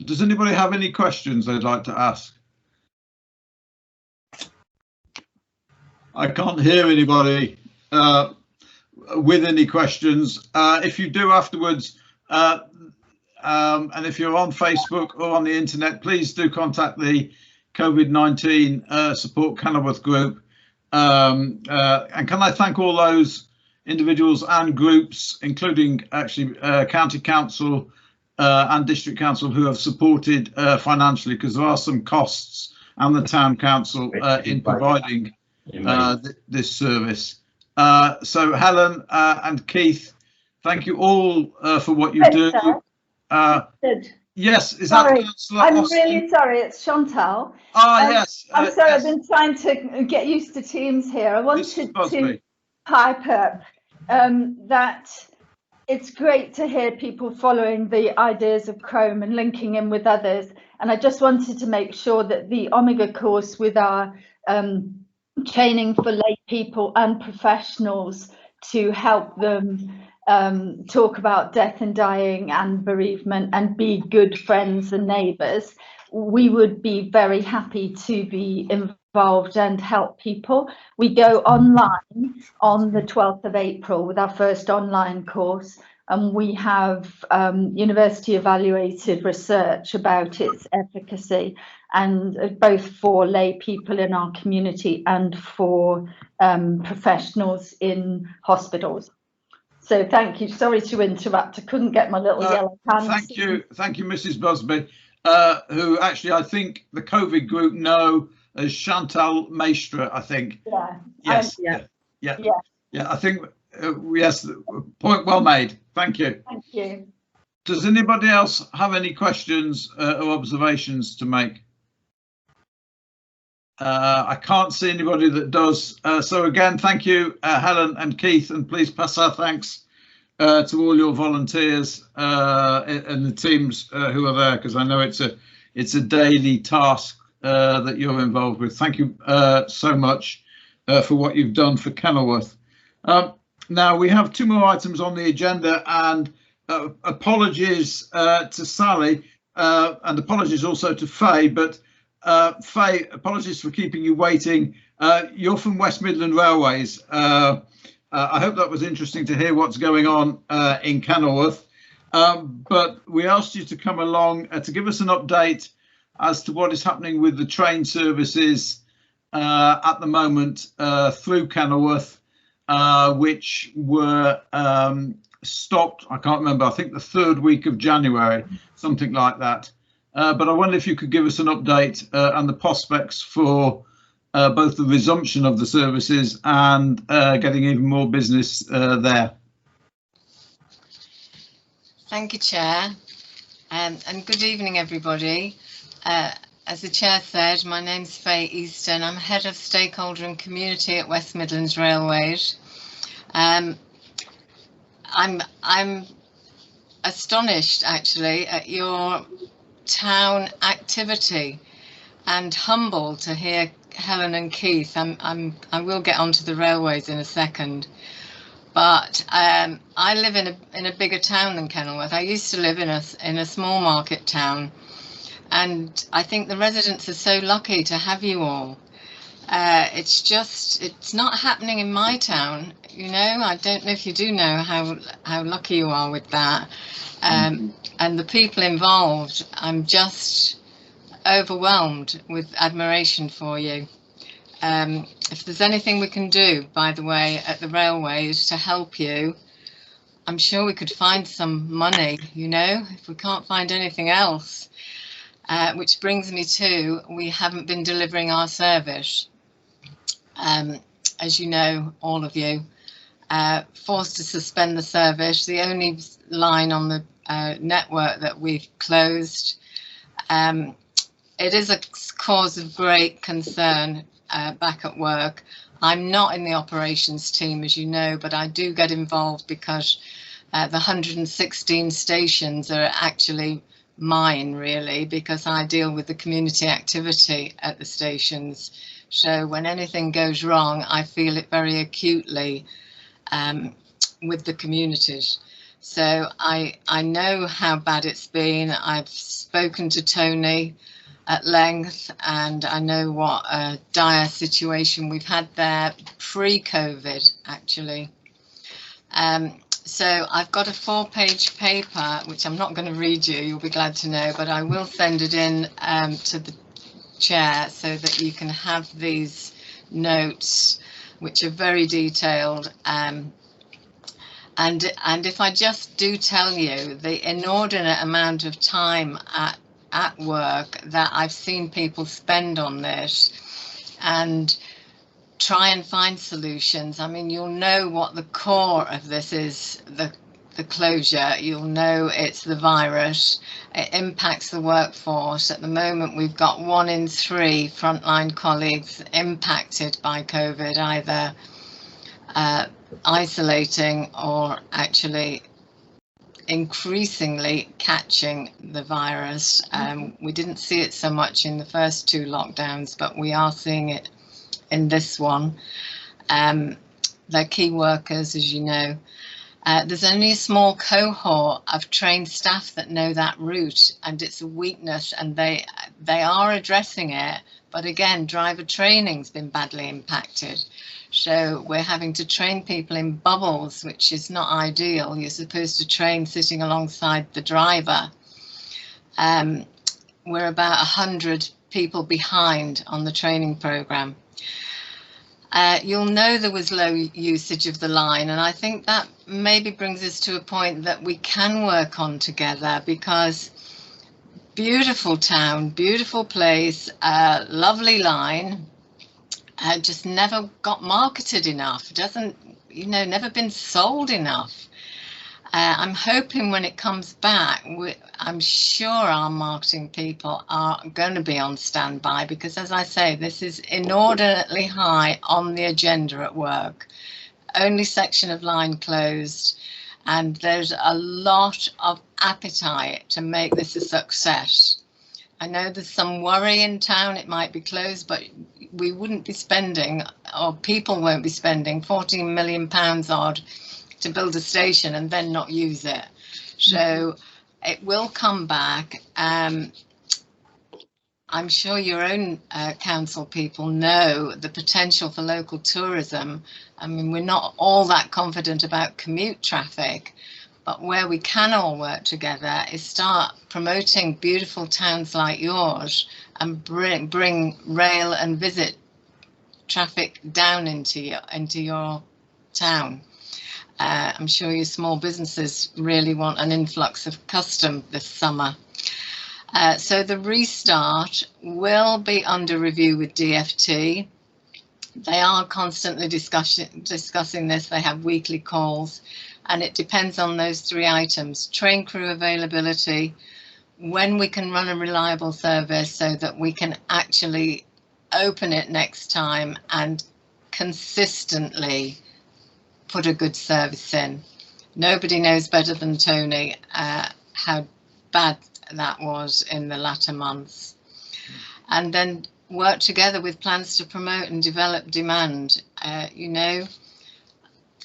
Does anybody have any questions they'd like to ask? I can't hear anybody with any questions. If you do afterwards, and if you're on Facebook or on the internet, please do contact the COVID-19 Support Kenilworth group. And can I thank all those individuals and groups, including actually County Council and District Council, who have supported financially, because there are some costs, and the Town Council in providing this service. So Helen and Keith, thank you all for what you do. Yes, is sorry, that I'm really sorry, it's Chantal. Yes. I'm sorry, yes. I've been trying to get used to Teams here. I wanted to pipe up that it's great to hear people following the ideas of Chrome and linking in with others. And I just wanted to make sure that the Omega course with our training for lay people and professionals to help them talk about death and dying and bereavement and be good friends and neighbours, we would be very happy to be involved and help people. We go online on the 12th of April with our first online course, and we have university evaluated research about its efficacy, and both for lay people in our community and for professionals in hospitals. So thank you. Sorry to interrupt. I couldn't get my little yellow pants. Thank you, Mrs. Busby, who actually I think the COVID group know as Chantal Maestre, I think. Yeah. Yes. Yeah. I think yes. Point well made. Thank you. Thank you. Does anybody else have any questions or observations to make? I can't see anybody that does. So again, thank you, Helen and Keith, and please pass our thanks to all your volunteers and the teams who are there, because I know it's a daily task that you're involved with. Thank you so much for what you've done for Kenilworth. Now we have 2 more items on the agenda, and apologies to Sally and apologies also to Faye, but Faye, apologies for keeping you waiting. You're from West Midland Railways. I hope that was interesting to hear what's going on in Kenilworth. But we asked you to come along to give us an update as to what is happening with the train services at the moment through Kenilworth, which were stopped, I can't remember, I think the 3rd week of January, something like that. But I wonder if you could give us an update on the prospects for both the resumption of the services and getting even more business there. Thank you, Chair, and good evening, everybody. As the Chair said, my name's Faye Easton. I'm Head of Stakeholder and Community at West Midlands Railways. I'm astonished, actually, at your town activity and humbled to hear Helen and Keith. I will get onto the railways in a second, but I live in a bigger town than Kenilworth. I used to live in a small market town, and I think the residents are so lucky to have you all. It's not happening in my town, you know. I don't know if you do know how lucky you are with that. And the people involved, I'm just overwhelmed with admiration for you. If there's anything we can do, by the way, at the railways to help you, I'm sure we could find some money, you know, if we can't find anything else. Which brings me to, we haven't been delivering our service. As you know, all of you, forced to suspend the service. The only line on the network that we've closed. It is a cause of great concern back at work. I'm not in the operations team, as you know, but I do get involved because the 116 stations are actually mine, really, because I deal with the community activity at the stations. So when anything goes wrong, I feel it very acutely with the communities. So I know how bad it's been. I've spoken to Tony at length, and I know what a dire situation we've had there pre-COVID, actually. So I've got a 4-page paper, which I'm not going to read you, you'll be glad to know, but I will send it in to the chair so that you can have these notes, which are very detailed. And if I just do tell you the inordinate amount of time at work that I've seen people spend on this and try and find solutions. I mean, you'll know what the core of this is, the closure. You'll know it's the virus. It impacts the workforce. At the moment, we've got 1 in 3 frontline colleagues impacted by COVID, either isolating or actually increasingly catching the virus. We didn't see it so much in the first 2 lockdowns, but we are seeing it in this one. They're key workers, as you know. There's only a small cohort of trained staff that know that route, and it's a weakness, and they are addressing it. But again, driver training's been badly impacted. So we're having to train people in bubbles, which is not ideal. You're supposed to train sitting alongside the driver. We're about 100 people behind on the training programme. You'll know there was low usage of the line, and I think that maybe brings us to a point that we can work on together, because beautiful town, beautiful place, lovely line, just never got marketed enough, doesn't, you know, never been sold enough. I'm hoping when it comes back, I'm sure our marketing people are going to be on standby, because as I say, this is inordinately high on the agenda at work. Only section of line closed, and there's a lot of appetite to make this a success. I know there's some worry in town it might be closed, but we wouldn't be spending, or people won't be spending, £14 million odd to build a station and then not use it. So it will come back. I'm sure your own council people know the potential for local tourism. I mean, we're not all that confident about commute traffic, but where we can all work together is start promoting beautiful towns like yours and bring rail and visit traffic down into your town. I'm sure your small businesses really want an influx of custom this summer. So the restart will be under review with DFT. They are constantly discussing this. They have weekly calls, and it depends on those 3 items: train crew availability, when we can run a reliable service so that we can actually open it next time and consistently put a good service in. Nobody knows better than Tony how bad that was in the latter months. And then work together with plans to promote and develop demand. You know,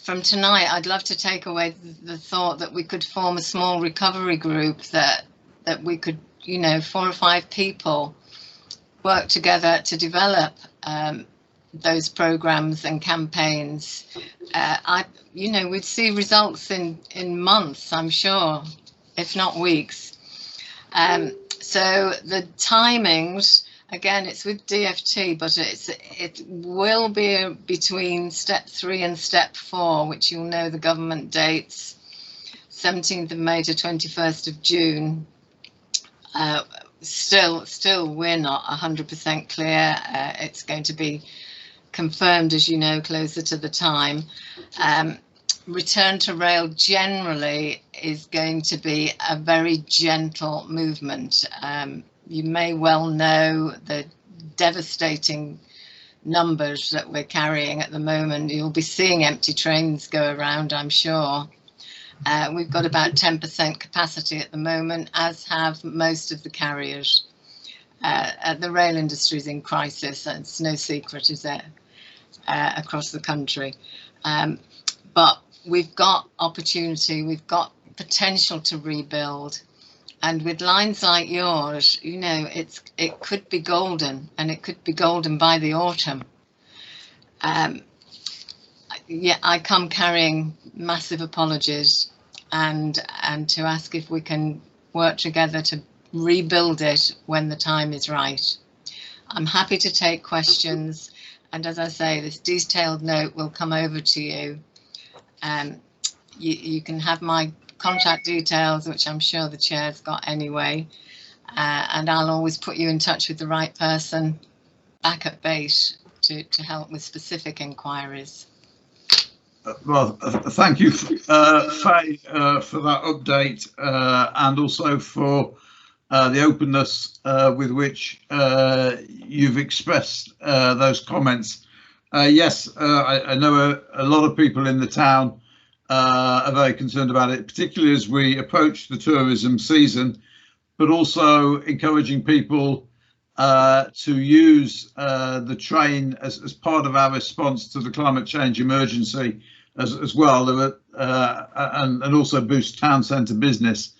from tonight, I'd love to take away the thought that we could form a small recovery group, that we could, you know, 4 or 5 people work together to develop those programs and campaigns. You know, we'd see results in months, I'm sure, if not weeks. So the timings, again, it's with DFT, but it will be between step 3 and step 4, which you'll know the government dates, 17th of May to 21st of June. Still, we're not 100% clear. It's going to be confirmed, as you know, closer to the time. Return to rail generally is going to be a very gentle movement. You may well know the devastating numbers that we're carrying at the moment. You'll be seeing empty trains go around, I'm sure. We've got about 10% capacity at the moment, as have most of the carriers. The rail industry is in crisis, and it's no secret, is it, across the country. But we've got opportunity, we've got potential to rebuild. And with lines like yours, you know, it could be golden, and it could be golden by the autumn. Yeah, I come carrying massive apologies and to ask if we can work together to rebuild it when the time is right. I'm happy to take questions, and as I say, this detailed note will come over to you. You can have my contact details, which I'm sure the chair's got anyway, and I'll always put you in touch with the right person back at base to help with specific inquiries. Well, thank you, Faye, for that update, and also for the openness with which you've expressed those comments. Yes, I know a lot of people in the town are very concerned about it, particularly as we approach the tourism season, but also encouraging people to use the train as part of our response to the climate change emergency as well, and also boost town centre business.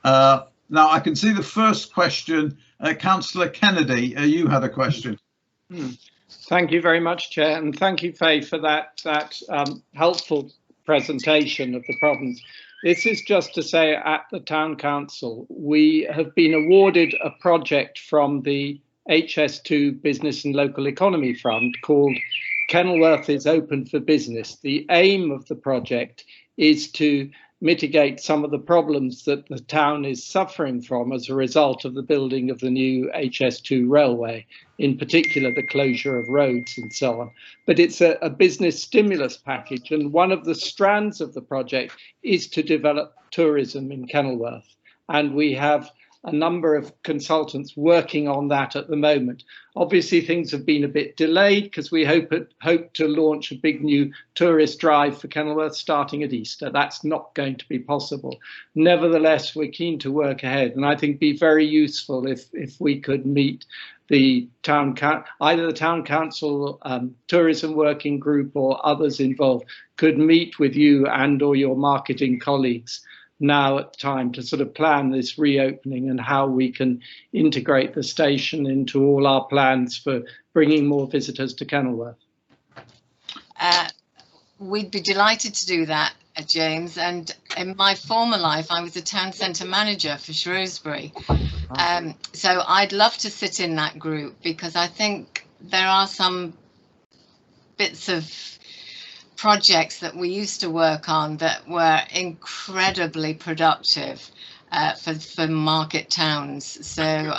Now, I can see the first question. Councillor Kennedy, you had a question. Thank you very much, Chair, and thank you, Faye, for that helpful presentation of the problems. This is just to say, at the Town Council, we have been awarded a project from the HS2 Business and Local Economy Fund called Kenilworth is Open for Business. The aim of the project is to mitigate some of the problems that the town is suffering from as a result of the building of the new HS2 railway, in particular the closure of roads and so on. But it's a business stimulus package, and one of the strands of the project is to develop tourism in Kenilworth, and we have a number of consultants working on that at the moment. Obviously, things have been a bit delayed because we hope to launch a big new tourist drive for Kenilworth starting at Easter. That's not going to be possible. Nevertheless, we're keen to work ahead, and I think it'd be very useful if we could meet the either the Town Council Tourism Working Group or others involved could meet with you and or your marketing colleagues now at time to sort of plan this reopening and how we can integrate the station into all our plans for bringing more visitors to Kenilworth. We'd be delighted to do that, James. And in my former life, I was a town centre manager for Shrewsbury. So I'd love to sit in that group because I think there are some bits of projects that we used to work on that were incredibly productive for market towns. So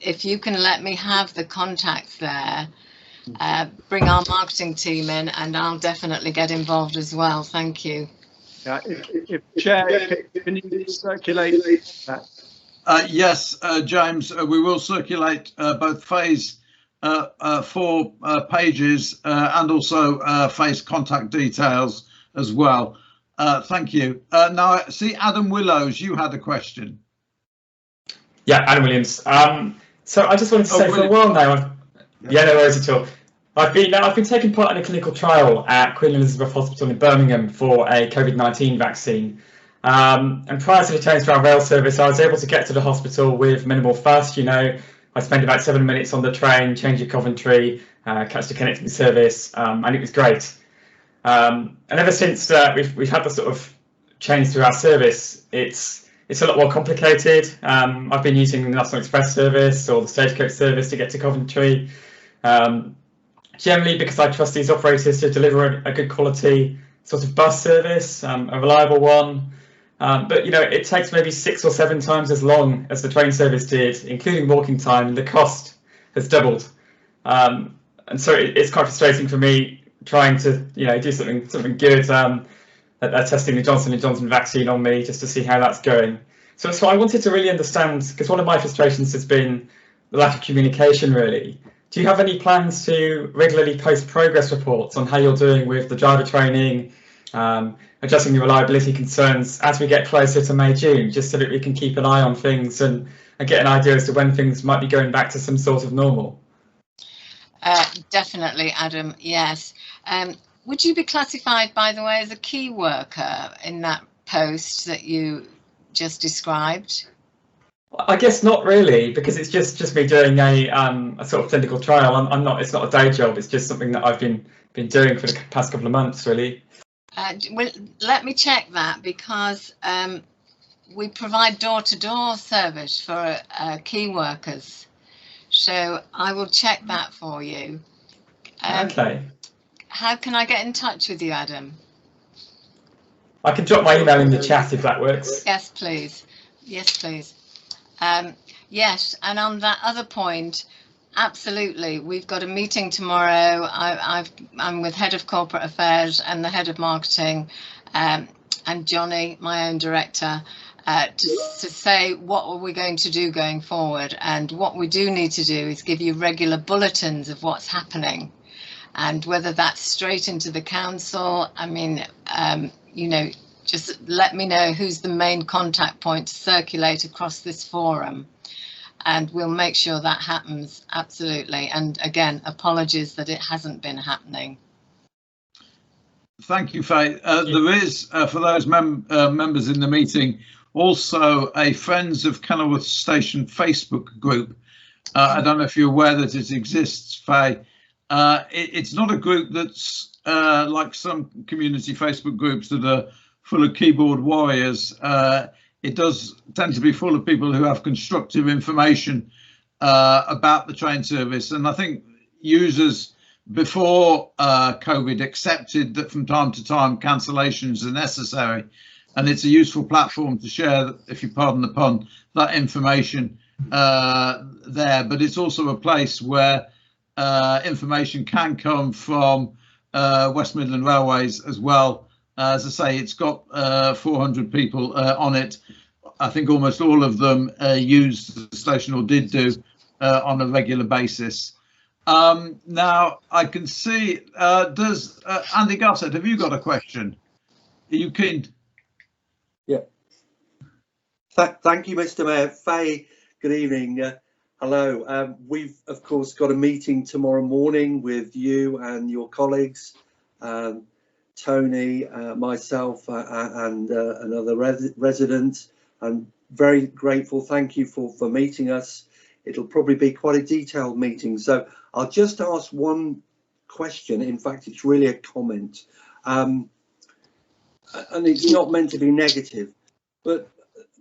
if you can let me have the contacts there, bring our marketing team in, and I'll definitely get involved as well. Thank you. If Chair, can you circulate that? Yes, James, we will circulate both Faye's 4 pages and also Faye's contact details as well. Thank you. Now, I see Adam Willows, you had a question. Yeah, Adam Williams. So I just wanted to say for a while now, yeah, no worries at all. I've been taking part in a clinical trial at Queen Elizabeth Hospital in Birmingham for a COVID-19 vaccine. And prior to the change to our rail service, I was able to get to the hospital with minimal fuss. You know, I spent about 7 minutes on the train, change at Coventry, catch the connecting service, and it was great. And ever since we've had the sort of change to our service, it's a lot more complicated. I've been using the National Express service or the Stagecoach service to get to Coventry. Generally because I trust these operators to deliver a good quality sort of bus service, a reliable one. But you know, it takes maybe 6 or 7 times as long as the train service did, including walking time, and the cost has doubled. And so it's quite frustrating for me trying to, do something good at testing the Johnson & Johnson vaccine on me just to see how that's going. So I wanted to really understand, because one of my frustrations has been the lack of communication, really. Do you have any plans to regularly post progress reports on how you're doing with the driver training, addressing the reliability concerns as we get closer to May, June, just so that we can keep an eye on things and get an idea as to when things might be going back to some sort of normal? Definitely, Adam, yes. Would you be classified, by the way, as a key worker in that post that you just described? I guess not really, because it's just me doing a sort of clinical trial. I'm not. It's not a day job. It's just something that I've been doing for the past couple of months, really. Well, let me check that, because we provide door-to-door service for key workers. So I will check that for you. Okay. How can I get in touch with you, Adam? I can drop my email in the chat if that works. Yes, please. Yes, please. Yes, and on that other point, absolutely. We've got a meeting tomorrow. I'm with Head of Corporate Affairs and the Head of Marketing, and Johnny, my own director, to say what are we going to do going forward. And what we do need to do is give you regular bulletins of what's happening, and whether that's straight into the council. I mean, you know, just let me know who's the main contact point to circulate across this forum, and we'll make sure that happens, absolutely. And again, apologies that it hasn't been happening. Thank you, Faye. There is, for those members in the meeting, also a Friends of Kenilworth Station Facebook group. I don't know if you're aware that it exists, Faye. It's not a group that's like some community Facebook groups that are full of keyboard warriors. It does tend to be full of people who have constructive information about the train service. And I think users before COVID accepted that from time to time cancellations are necessary. And it's a useful platform to share, if you pardon the pun, that information there. But it's also a place where information can come from West Midland Railways as well. As I say, it's got 400 people on it. I think almost all of them use the station, or did do, on a regular basis. Now, I can see, does Andy Gossett, have you got a question? Are you keen? Yeah. Thank you, Mr. Mayor. Faye, good evening. Hello. We've, of course, got a meeting tomorrow morning with you and your colleagues, Tony, myself, and another resident. I'm very grateful. Thank you for meeting us. It'll probably be quite a detailed meeting. So I'll just ask one question. In fact, it's really a comment. And it's not meant to be negative, but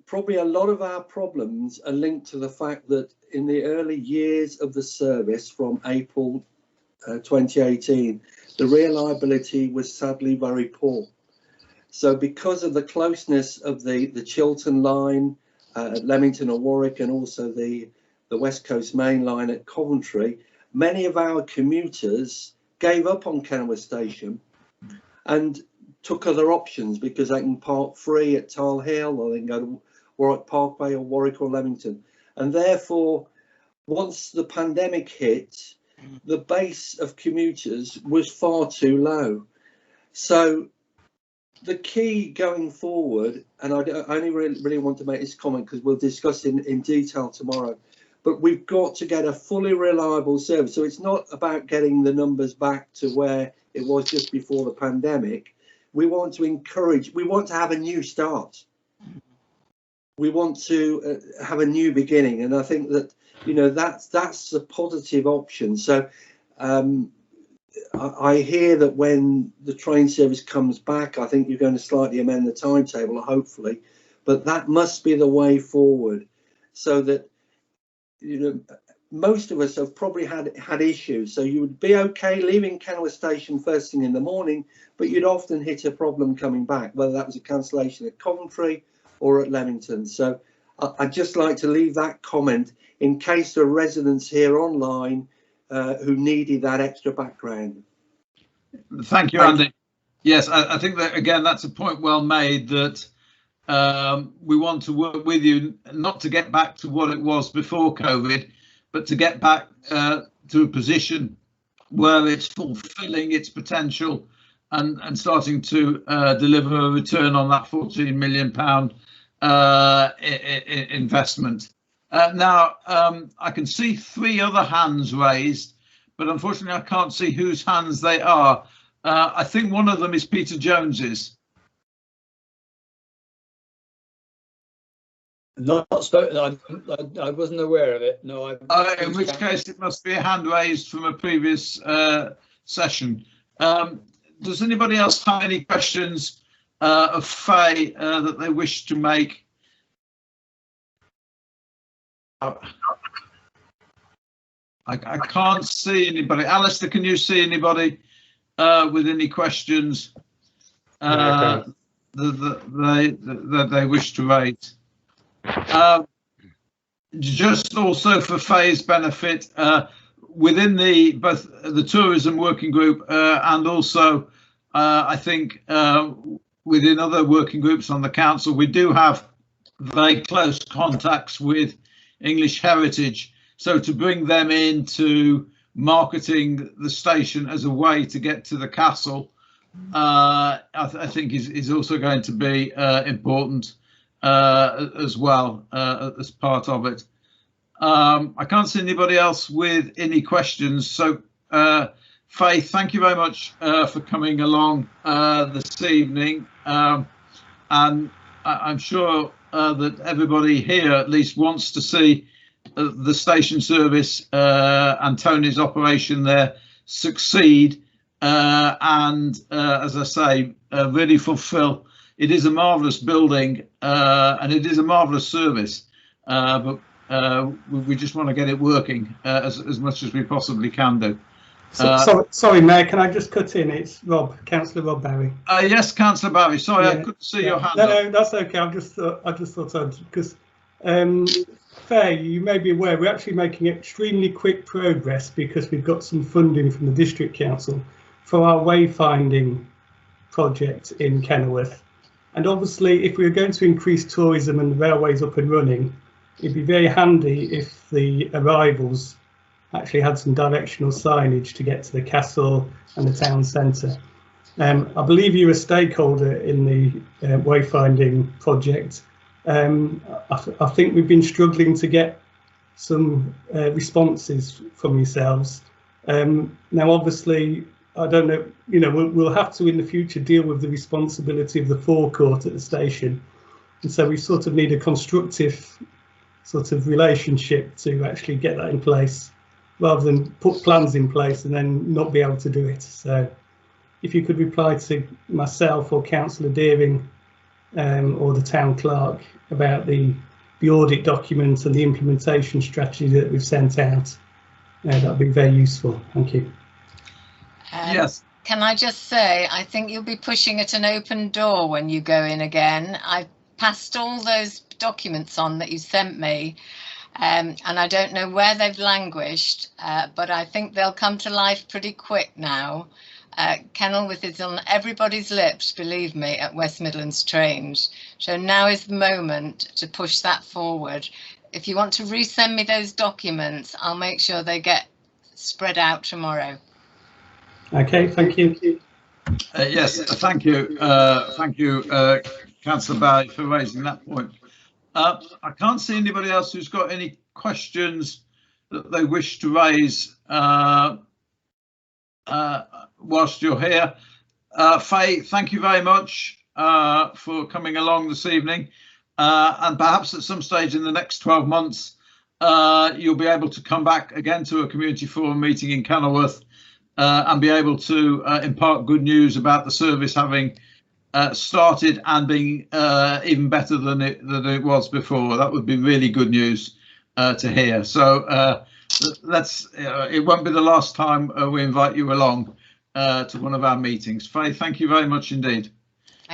probably a lot of our problems are linked to the fact that in the early years of the service, from April 2018, the reliability was sadly very poor. So because of the closeness of the Chiltern line at Leamington or Warwick, and also the West Coast Main Line at Coventry, many of our commuters gave up on Kenilworth Station and took other options because they can park free at Tile Hill, or they can go to Warwick Parkway or Warwick or Leamington. And therefore, once the pandemic hit, the base of commuters was far too low. So the key going forward, and I only really want to make this comment because we'll discuss in detail tomorrow, but we've got to get a fully reliable service. So it's not about getting the numbers back to where it was just before the pandemic. We want to encourage, we want to have a new start. We want to have a new beginning. And I think that, you know, that's a positive option. So I hear that when the train service comes back, I think you're going to slightly amend the timetable, hopefully, but that must be the way forward, so that, you know, most of us have probably had issues. So you would be okay leaving Kenilworth Station first thing in the morning, but you'd often hit a problem coming back, whether that was a cancellation at Coventry or at Leamington. So I'd just like to leave that comment in case there are residents here online who needed that extra background. Thank you, Andy. Yes, I think that, again, that's a point well made, that we want to work with you, not to get back to what it was before COVID, but to get back to a position where it's fulfilling its potential and starting to deliver a return on that £14 million investment. Now, I can see 3 other hands raised, but unfortunately I can't see whose hands they are. I think one of them is Peter Jones's. Not spoken. I wasn't aware of it. No. In which case it must be a hand raised from a previous session. Does anybody else have any questions of Faye that they wish to make? I can't see anybody. Alistair, can you see anybody with any questions that they wish to raise? Just also for Faye's benefit, within both the tourism working group and also I think within other working groups on the council, we do have very close contacts with English Heritage. So to bring them into marketing the station as a way to get to the castle I think is also going to be important as well as part of it. I can't see anybody else with any questions. So, Faith, thank you very much for coming along this evening. And I'm sure that everybody here at least wants to see the station service and Tony's operation there succeed. And as I say, really fulfill. It is a marvellous building and it is a marvellous service, but we just want to get it working as much as we possibly can do. Sorry, Mayor, can I just cut in? It's Rob, Councillor Rob Barry. Yes, Councillor Barry. Sorry, I couldn't see your hand. No, that's okay. I just thought I'd, because Faye, you may be aware, we're actually making extremely quick progress because we've got some funding from the District Council for our wayfinding project in Kenilworth. And obviously, if we were going to increase tourism and the railways up and running, it'd be very handy if the arrivals actually had some directional signage to get to the castle and the town centre. I believe you're a stakeholder in the wayfinding project. I think we've been struggling to get some responses from yourselves. Now, obviously, I don't know, we'll have to in the future deal with the responsibility of the forecourt at the station. And so we sort of need a constructive sort of relationship to actually get that in place, rather than put plans in place and then not be able to do it. So if you could reply to myself or Councillor Deering or the town clerk about the audit document and the implementation strategy that we've sent out, that'd be very useful. Thank you. Yes. Can I just say, I think you'll be pushing at an open door when you go in again. I passed all those documents on that you sent me, and I don't know where they've languished, but I think they'll come to life pretty quick now. Kenilworth is on everybody's lips, believe me, at West Midlands Trains. So now is the moment to push that forward. If you want to resend me those documents, I'll make sure they get spread out tomorrow. Okay, thank you. Yes, thank you. Thank you, Councillor Barry, for raising that point. I can't see anybody else who's got any questions that they wish to raise whilst you're here. Faye, thank you very much for coming along this evening. And perhaps at some stage in the next 12 months, you'll be able to come back again to a community forum meeting in Kenilworth and be able to impart good news about the service having started and being even better than it was before. That would be really good news to hear. So it won't be the last time we invite you along to one of our meetings. Faye, thank you very much indeed.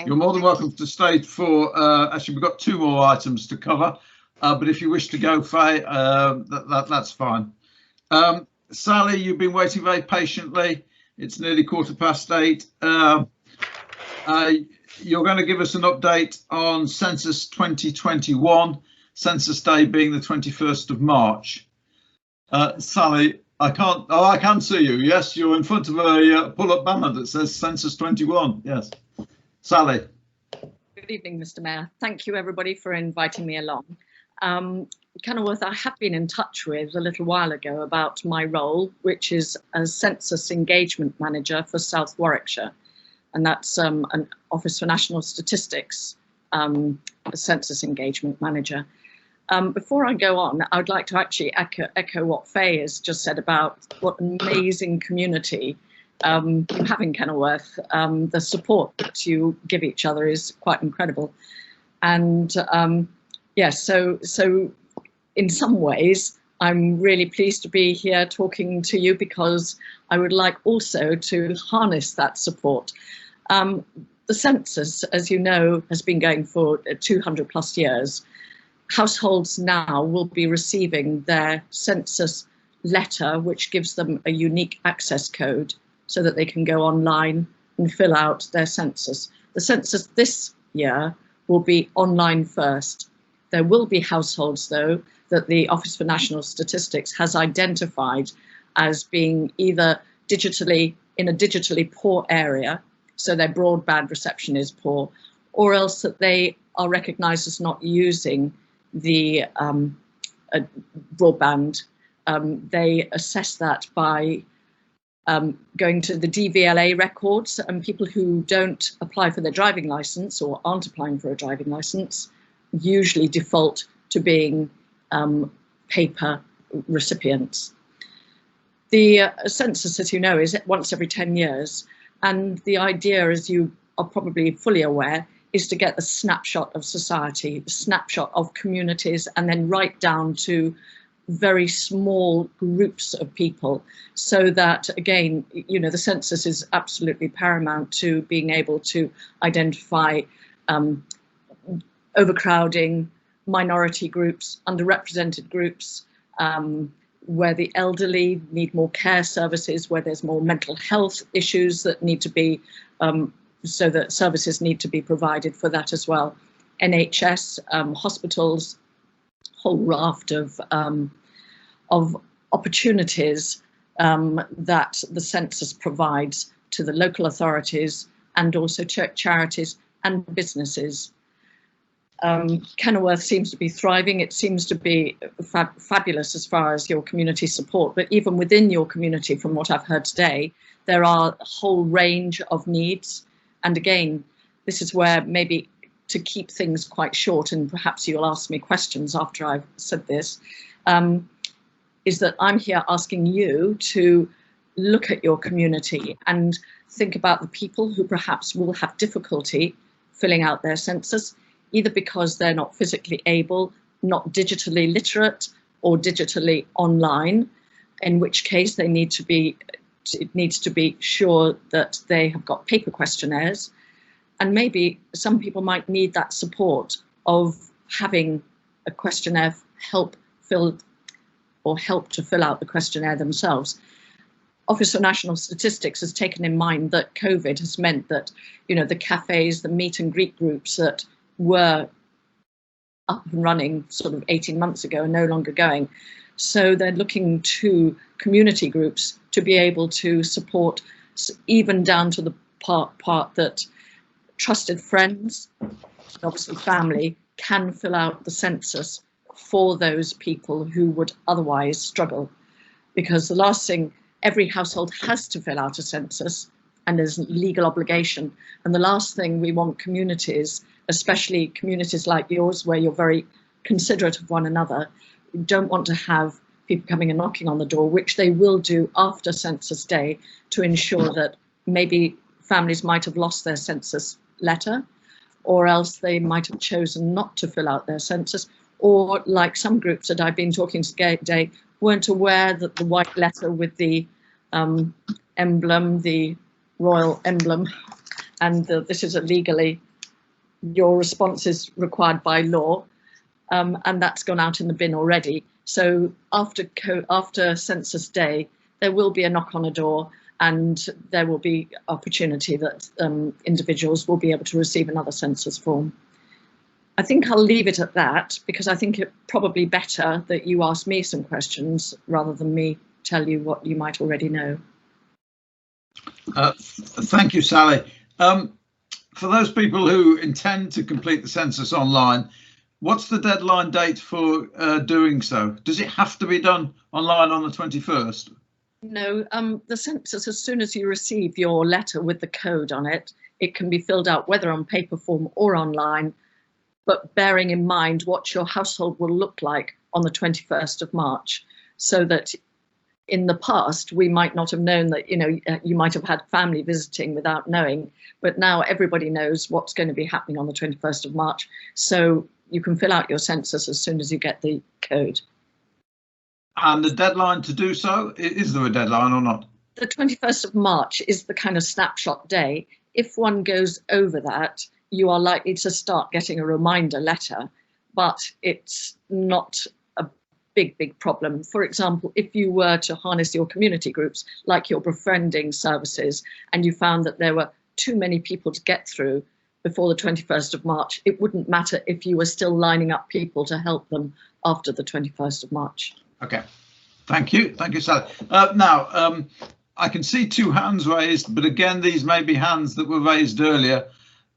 You're more than welcome to stay for, actually we've got 2 more items to cover, but if you wish to go, Faye, that's fine. Sally, you've been waiting very patiently. It's nearly 8:15. You're going to give us an update on Census 2021, Census Day being the 21st of March. Sally, I can see you. Yes, you're in front of a pull-up banner that says Census 21. Yes. Sally. Good evening, Mr. Mayor. Thank you, everybody, for inviting me along. Kenilworth, I have been in touch with a little while ago about my role, which is as Census Engagement Manager for South Warwickshire. And that's an Office for National Statistics, Census Engagement Manager. Before I go on, I would like to actually echo what Faye has just said about what an amazing community you have in Kenilworth. The support that you give each other is quite incredible. And yes, so in some ways, I'm really pleased to be here talking to you because I would like also to harness that support. The census, as you know, has been going for 200 plus years. Households now will be receiving their census letter, which gives them a unique access code so that they can go online and fill out their census. The census this year will be online first. There will be households, though, that the Office for National Statistics has identified as being either digitally in a digitally poor area so their broadband reception is poor, or else that they are recognised as not using the broadband. They assess that by going to the DVLA records, and people who don't apply for their driving licence or aren't applying for a driving licence usually default to being paper recipients. The census, as you know, is once every 10 years, and the idea, as you are probably fully aware, is to get the snapshot of society, the snapshot of communities, and then right down to very small groups of people, so that, again, you know, the census is absolutely paramount to being able to identify overcrowding, minority groups, underrepresented groups, where the elderly need more care services, where there's more mental health issues that need to be, so that services need to be provided for that as well. NHS, hospitals, whole raft of opportunities that the census provides to the local authorities and also charities and businesses. Kenilworth seems to be thriving. It seems to be fabulous as far as your community support, but even within your community, from what I've heard today, there are a whole range of needs. And again, this is where maybe to keep things quite short, and perhaps you'll ask me questions after I've said this, is that I'm here asking you to look at your community and think about the people who perhaps will have difficulty filling out their census, either because they're not physically able, not digitally literate, or digitally online, in which case they need to be, it needs to be sure that they have got paper questionnaires. And maybe some people might need that support of having a questionnaire help to fill out the questionnaire themselves. Office for National Statistics has taken in mind that COVID has meant that, you know, the cafes, the meet and greet groups that were up and running sort of 18 months ago are no longer going. So they're looking to community groups to be able to support, even down to the part that trusted friends, and obviously family, can fill out the census for those people who would otherwise struggle. Because the last thing, every household has to fill out a census, and there's a legal obligation. And the last thing we want communities, especially communities like yours, where you're very considerate of one another, we don't want to have people coming and knocking on the door, which they will do after census day, to ensure that maybe families might have lost their census letter, or else they might have chosen not to fill out their census, or like some groups that I've been talking to today, weren't aware that the white letter with the emblem, the royal emblem, and this is illegally, your response is required by law, and that's gone out in the bin already. So after census day, there will be a knock on a door, and there will be opportunity that individuals will be able to receive another census form. I think I'll leave it at that, because I think it's probably better that you ask me some questions rather than me tell you what you might already know. Thank you, Sally. For those people who intend to complete the census online, what's the deadline date for doing so? Does it have to be done online on the 21st? No, the census, as soon as you receive your letter with the code on it, it can be filled out whether on paper form or online, but bearing in mind what your household will look like on the 21st of March, so that in the past we might not have known that, you know, you might have had family visiting without knowing, but now everybody knows what's going to be happening on the 21st of March, so you can fill out your census as soon as you get the code. And the deadline to do so, is there a deadline or not? The 21st of March is the kind of snapshot day. If one goes over that, you are likely to start getting a reminder letter, but it's not a big problem. For example, if you were to harness your community groups, like your befriending services, and you found that there were too many people to get through before the 21st of March, it wouldn't matter if you were still lining up people to help them after the 21st of March. Okay, thank you, Sally. Now, I can see 2 hands raised, but again, these may be hands that were raised earlier.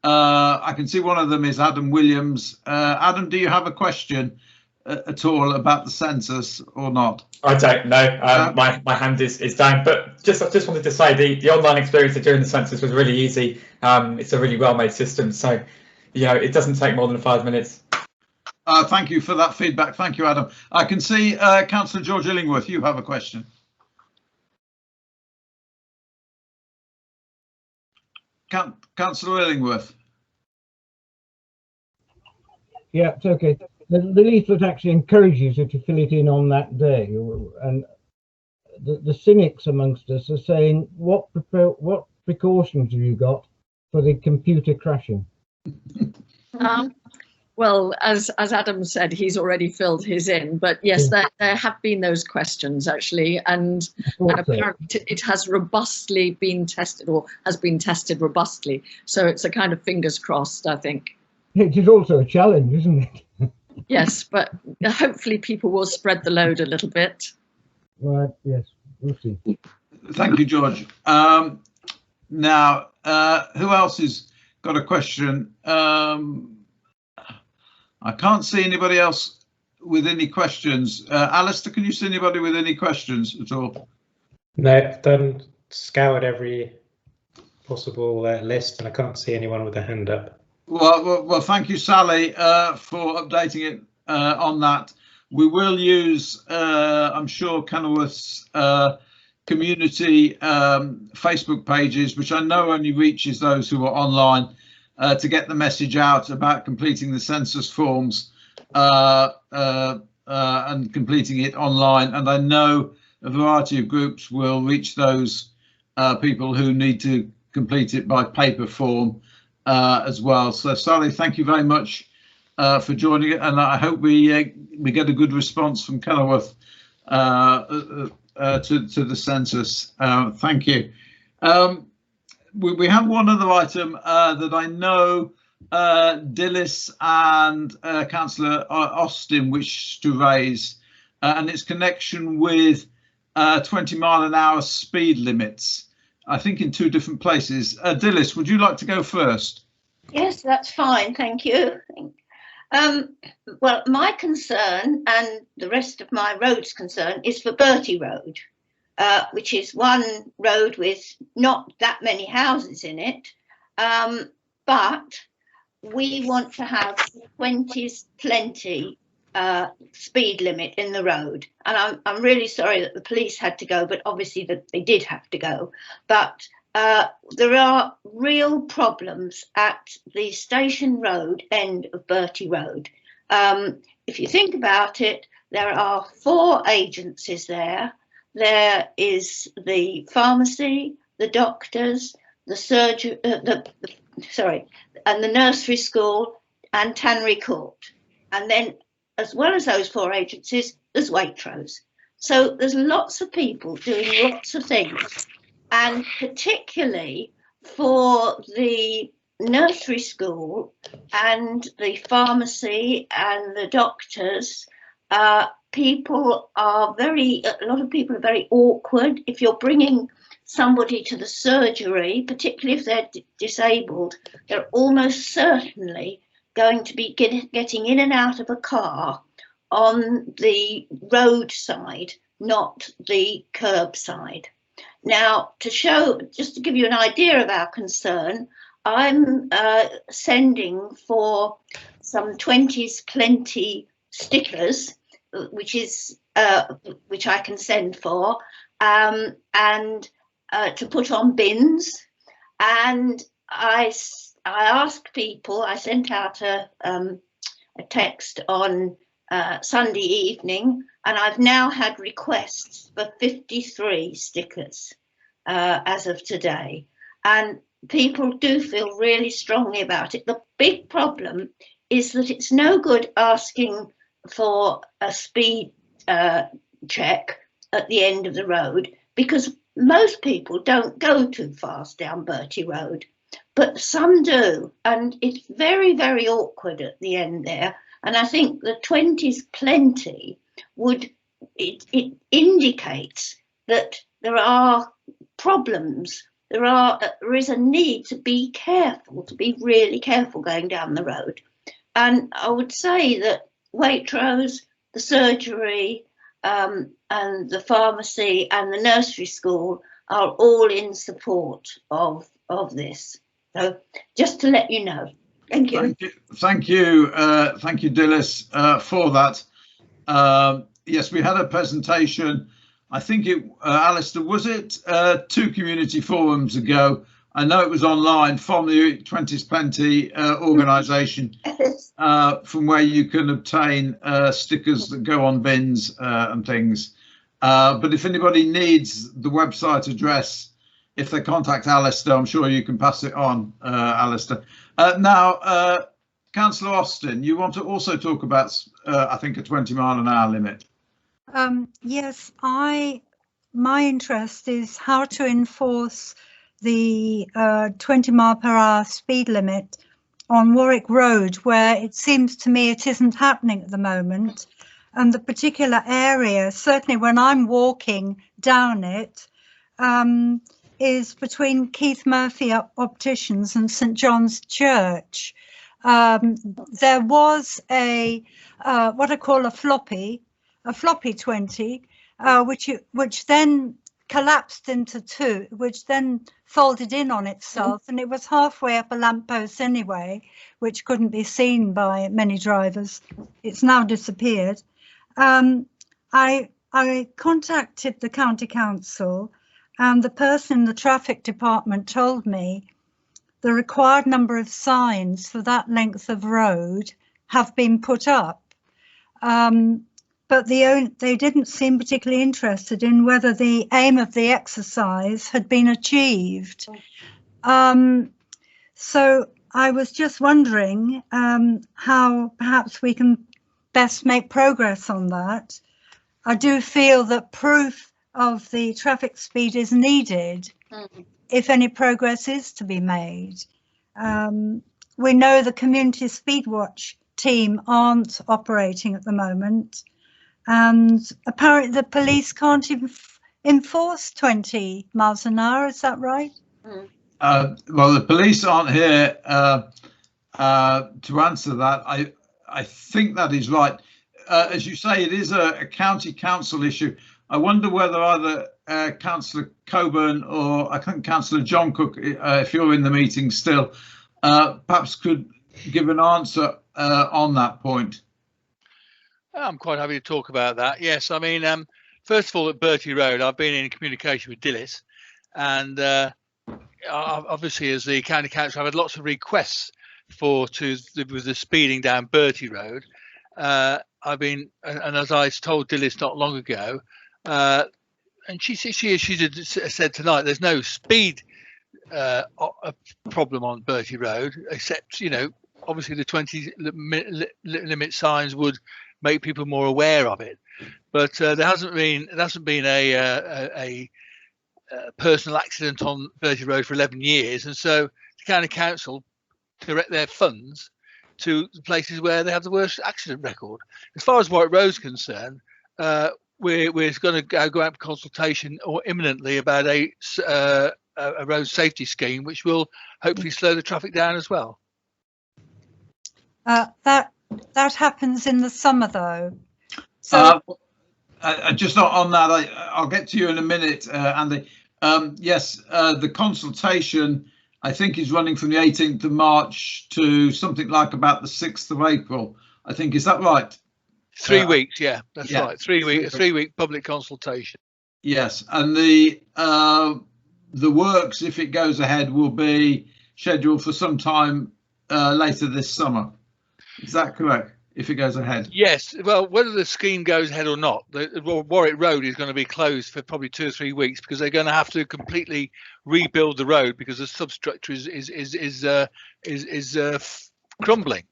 I can see one of them is Adam Williams. Adam, do you have a question at all about the census or not? I don't know. My hand is down, but I just wanted to say the online experience during the census was really easy. It's a really well-made system, so it doesn't take more than 5 minutes. Thank you for that feedback. Thank you, Adam. I can see Councillor George Illingworth, you have a question. Councillor Illingworth. Yeah, it's okay. The leaflet actually encourages you to fill it in on that day, and the cynics amongst us are saying, what precautions have you got for the computer crashing? Well, as Adam said, he's already filled his in, but yes, there have been those questions actually, and apparently it has robustly been tested, or has been tested robustly. So it's a kind of fingers crossed, I think. It is also a challenge, isn't it? Yes, but hopefully people will spread the load a little bit. Right, yes, we'll see. Thank you, George. Now, who else has got a question? I can't see anybody else with any questions. Alistair, can you see anybody with any questions at all? No, I've done scoured every possible list, and I can't see anyone with a hand up. Well, thank you, Sally, for updating it on that. We will use, I'm sure, Kenilworth's community Facebook pages, which I know only reaches those who are online, to get the message out about completing the census forms and completing it online. And I know a variety of groups will reach those people who need to complete it by paper form as well. So Sally, thank you very much for joining it, and I hope we get a good response from Kenilworth to the census. Thank you. We have one other item that I know Dillis and Councillor Austin wish to raise, and its connection with 20-mile-an-hour speed limits. I think in 2 different places. Dillis, would you like to go first? Yes, that's fine, thank you. Well, my concern and the rest of my road's concern is for Bertie Road, which is one road with not that many houses in it, but we want to have 20s plenty speed limit in the road, and I'm really sorry that the police had to go, but obviously that they did have to go. But there are real problems at the Station Road end of Bertie Road. If you think about it, there are 4 agencies there. There is the pharmacy, the doctors, the surgery, and the nursery school and Tannery Court, and then, as well as those 4 agencies, there's Waitrose. So there's lots of people doing lots of things, and particularly for the nursery school and the pharmacy and the doctors, a lot of people are very awkward. If you're bringing somebody to the surgery, particularly if they're disabled, they're almost certainly going to be getting in and out of a car on the roadside, not the curbside. Now, just to give you an idea of our concern, I'm sending for some 20s plenty stickers, which I can send for, and to put on bins. And I asked people, I sent out a text on Sunday evening, and I've now had requests for 53 stickers as of today. And people do feel really strongly about it. The big problem is that it's no good asking for a speed check at the end of the road, because most people don't go too fast down Bertie Road, but some do, and it's very, very awkward at the end there. And I think the 20s plenty it indicates that there are problems. There is a need to be careful, to be really careful going down the road. And I would say that Waitrose, the surgery, and the pharmacy and the nursery school are all in support of this. So just to let you know. Thank you. Thank you, Dilys, for that. Yes, we had a presentation. I think it, Alistair, was it 2 community forums ago? I know it was online from the 20's Plenty organisation, from where you can obtain stickers that go on bins and things. But if anybody needs the website address, if they contact Alistair, I'm sure you can pass it on, Alistair. Now, Councillor Austin, you want to also talk about, I think, a 20-mile-an-hour limit. Yes, my interest is how to enforce the 20-mile-per-hour speed limit on Warwick Road, where it seems to me it isn't happening at the moment. And the particular area, certainly when I'm walking down it, is between Keith Murphy Opticians and St John's Church. There was a what I call a floppy 20, which then collapsed into 2, which then folded in on itself, and it was halfway up a lamppost anyway, which couldn't be seen by many drivers. It's now disappeared. I contacted the county council, and the person in the traffic department told me the required number of signs for that length of road have been put up. But they didn't seem particularly interested in whether the aim of the exercise had been achieved. So I was just wondering how perhaps we can best make progress on that. I do feel that proof of the traffic speed is needed if any progress is to be made. We know the Community Speedwatch team aren't operating at the moment, and apparently the police can't enforce 20 miles an hour, is that right? Well, the police aren't here to answer that. I think that is right. As you say, it is a county council issue. I wonder whether either Councillor Coburn or I think Councillor John Cook, if you're in the meeting still, perhaps could give an answer on that point. I'm quite happy to talk about that. Yes, I mean, first of all, at Bertie Road, I've been in communication with Dilys, and obviously, as the county council, I've had lots of requests with the speeding down Bertie Road. I've been, and as I told Dilys not long ago, and she said tonight, there's no speed problem on Bertie Road, except, you know, obviously the 20 limit signs would make people more aware of it, but there hasn't been a personal accident on Bertie Road for 11 years, and so the county council direct their funds to the places where they have the worst accident record. As far as Warwick Road's concerned, we're going to go out for consultation or imminently about a road safety scheme, which will hopefully slow the traffic down as well. That happens in the summer, though. So just on that, I'll get to you in a minute, Andy. Yes, the consultation, I think, is running from the 18th of March to something like about the 6th of April. I think, is that right? 3 weeks, yeah, that's right. 3 week public consultation. Yes, and the works, if it goes ahead, will be scheduled for some time later this summer. Is that correct? If it goes ahead? Yes. Well, whether the scheme goes ahead or not, the Warwick Road is going to be closed for probably 2 or 3 weeks because they're going to have to completely rebuild the road because the substructure is crumbling.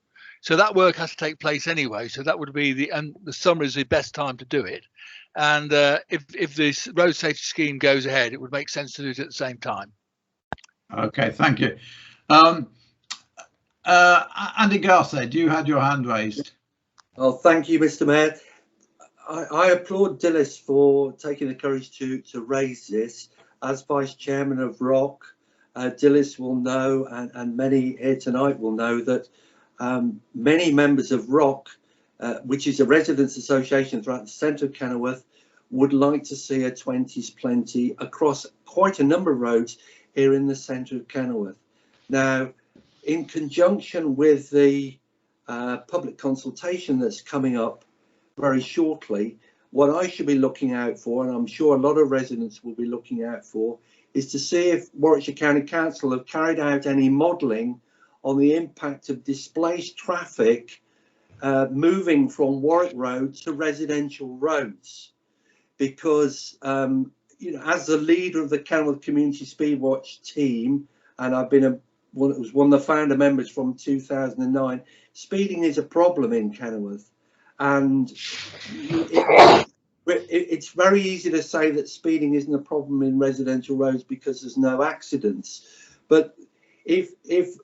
So that work has to take place anyway. So that would be the summer is the best time to do it. And if this road safety scheme goes ahead, it would make sense to do it at the same time. Okay, thank you. Andy Garthed, you had your hand raised. Oh, thank you, Mr. Mayor. I applaud Dilys for taking the courage to raise this. as Vice Chairman of ROC, Dilys will know, and many here tonight will know, that many members of ROC, which is a residents' association throughout the centre of Kenilworth, would like to see a 20s plenty across quite a number of roads here in the centre of Kenilworth. Now, in conjunction with the public consultation that's coming up very shortly, what I should be looking out for, and I'm sure a lot of residents will be looking out for, is to see if Warwickshire County Council have carried out any modelling on the impact of displaced traffic moving from Warwick Road to residential roads. Because, you know, as the leader of the Kenilworth Community Speedwatch team, and I've been was one of the founder members from 2009, speeding is a problem in Kenilworth. And it's very easy to say that speeding isn't a problem in residential roads because there's no accidents. But if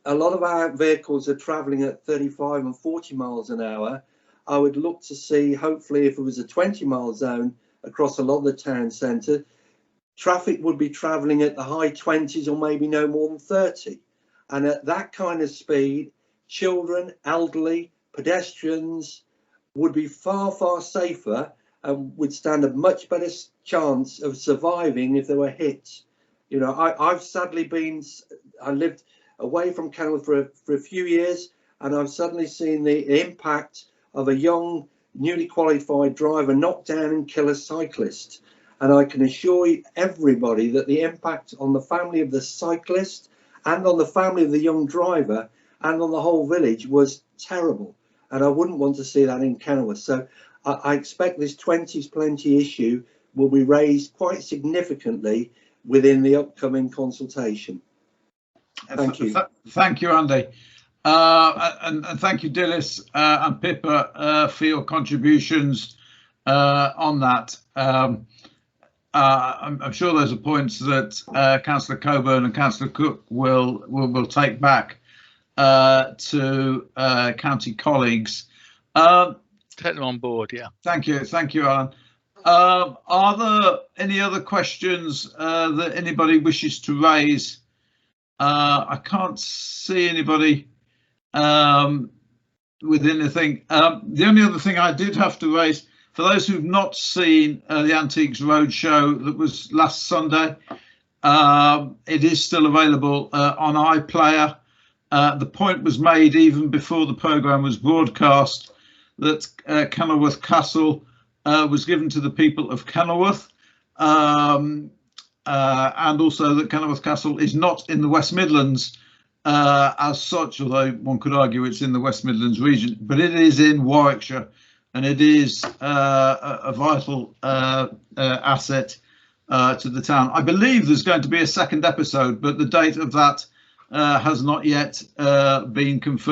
a lot of our vehicles are travelling at 35 and 40 miles an hour, I would look to see, hopefully, if it was a 20-mile zone across a lot of the town centre, traffic would be travelling at the high 20s or maybe no more than 30. And at that kind of speed, children, elderly, pedestrians would be far, far safer and would stand a much better chance of surviving if they were hit. You know, I've sadly I lived away from Kenilworth for a few years, and I've suddenly seen the impact of a young, newly qualified driver knock down and kill a cyclist. And I can assure everybody that the impact on the family of the cyclist and on the family of the young driver and on the whole village was terrible. And I wouldn't want to see that in Kenilworth. So I expect this 20s plenty issue will be raised quite significantly within the upcoming consultation. Thank you. Thank you, Andy. And thank you, Dilys and Pippa, for your contributions on that. I'm sure those are points that Councillor Coburn and Councillor Cook will take back to county colleagues. Take them on board, yeah. Thank you, Alan. Are there any other questions that anybody wishes to raise? I can't see anybody with anything. The only other thing I did have to raise, for those who've not seen the Antiques Roadshow that was last Sunday, it is still available on iPlayer. The point was made even before the programme was broadcast that Kenilworth Castle was given to the people of Kenilworth, and also that Kenilworth Castle is not in the West Midlands as such, although one could argue it's in the West Midlands region, but it is in Warwickshire, and it is a vital asset to the town. I believe there's going to be a second episode, but the date of that has not yet been confirmed.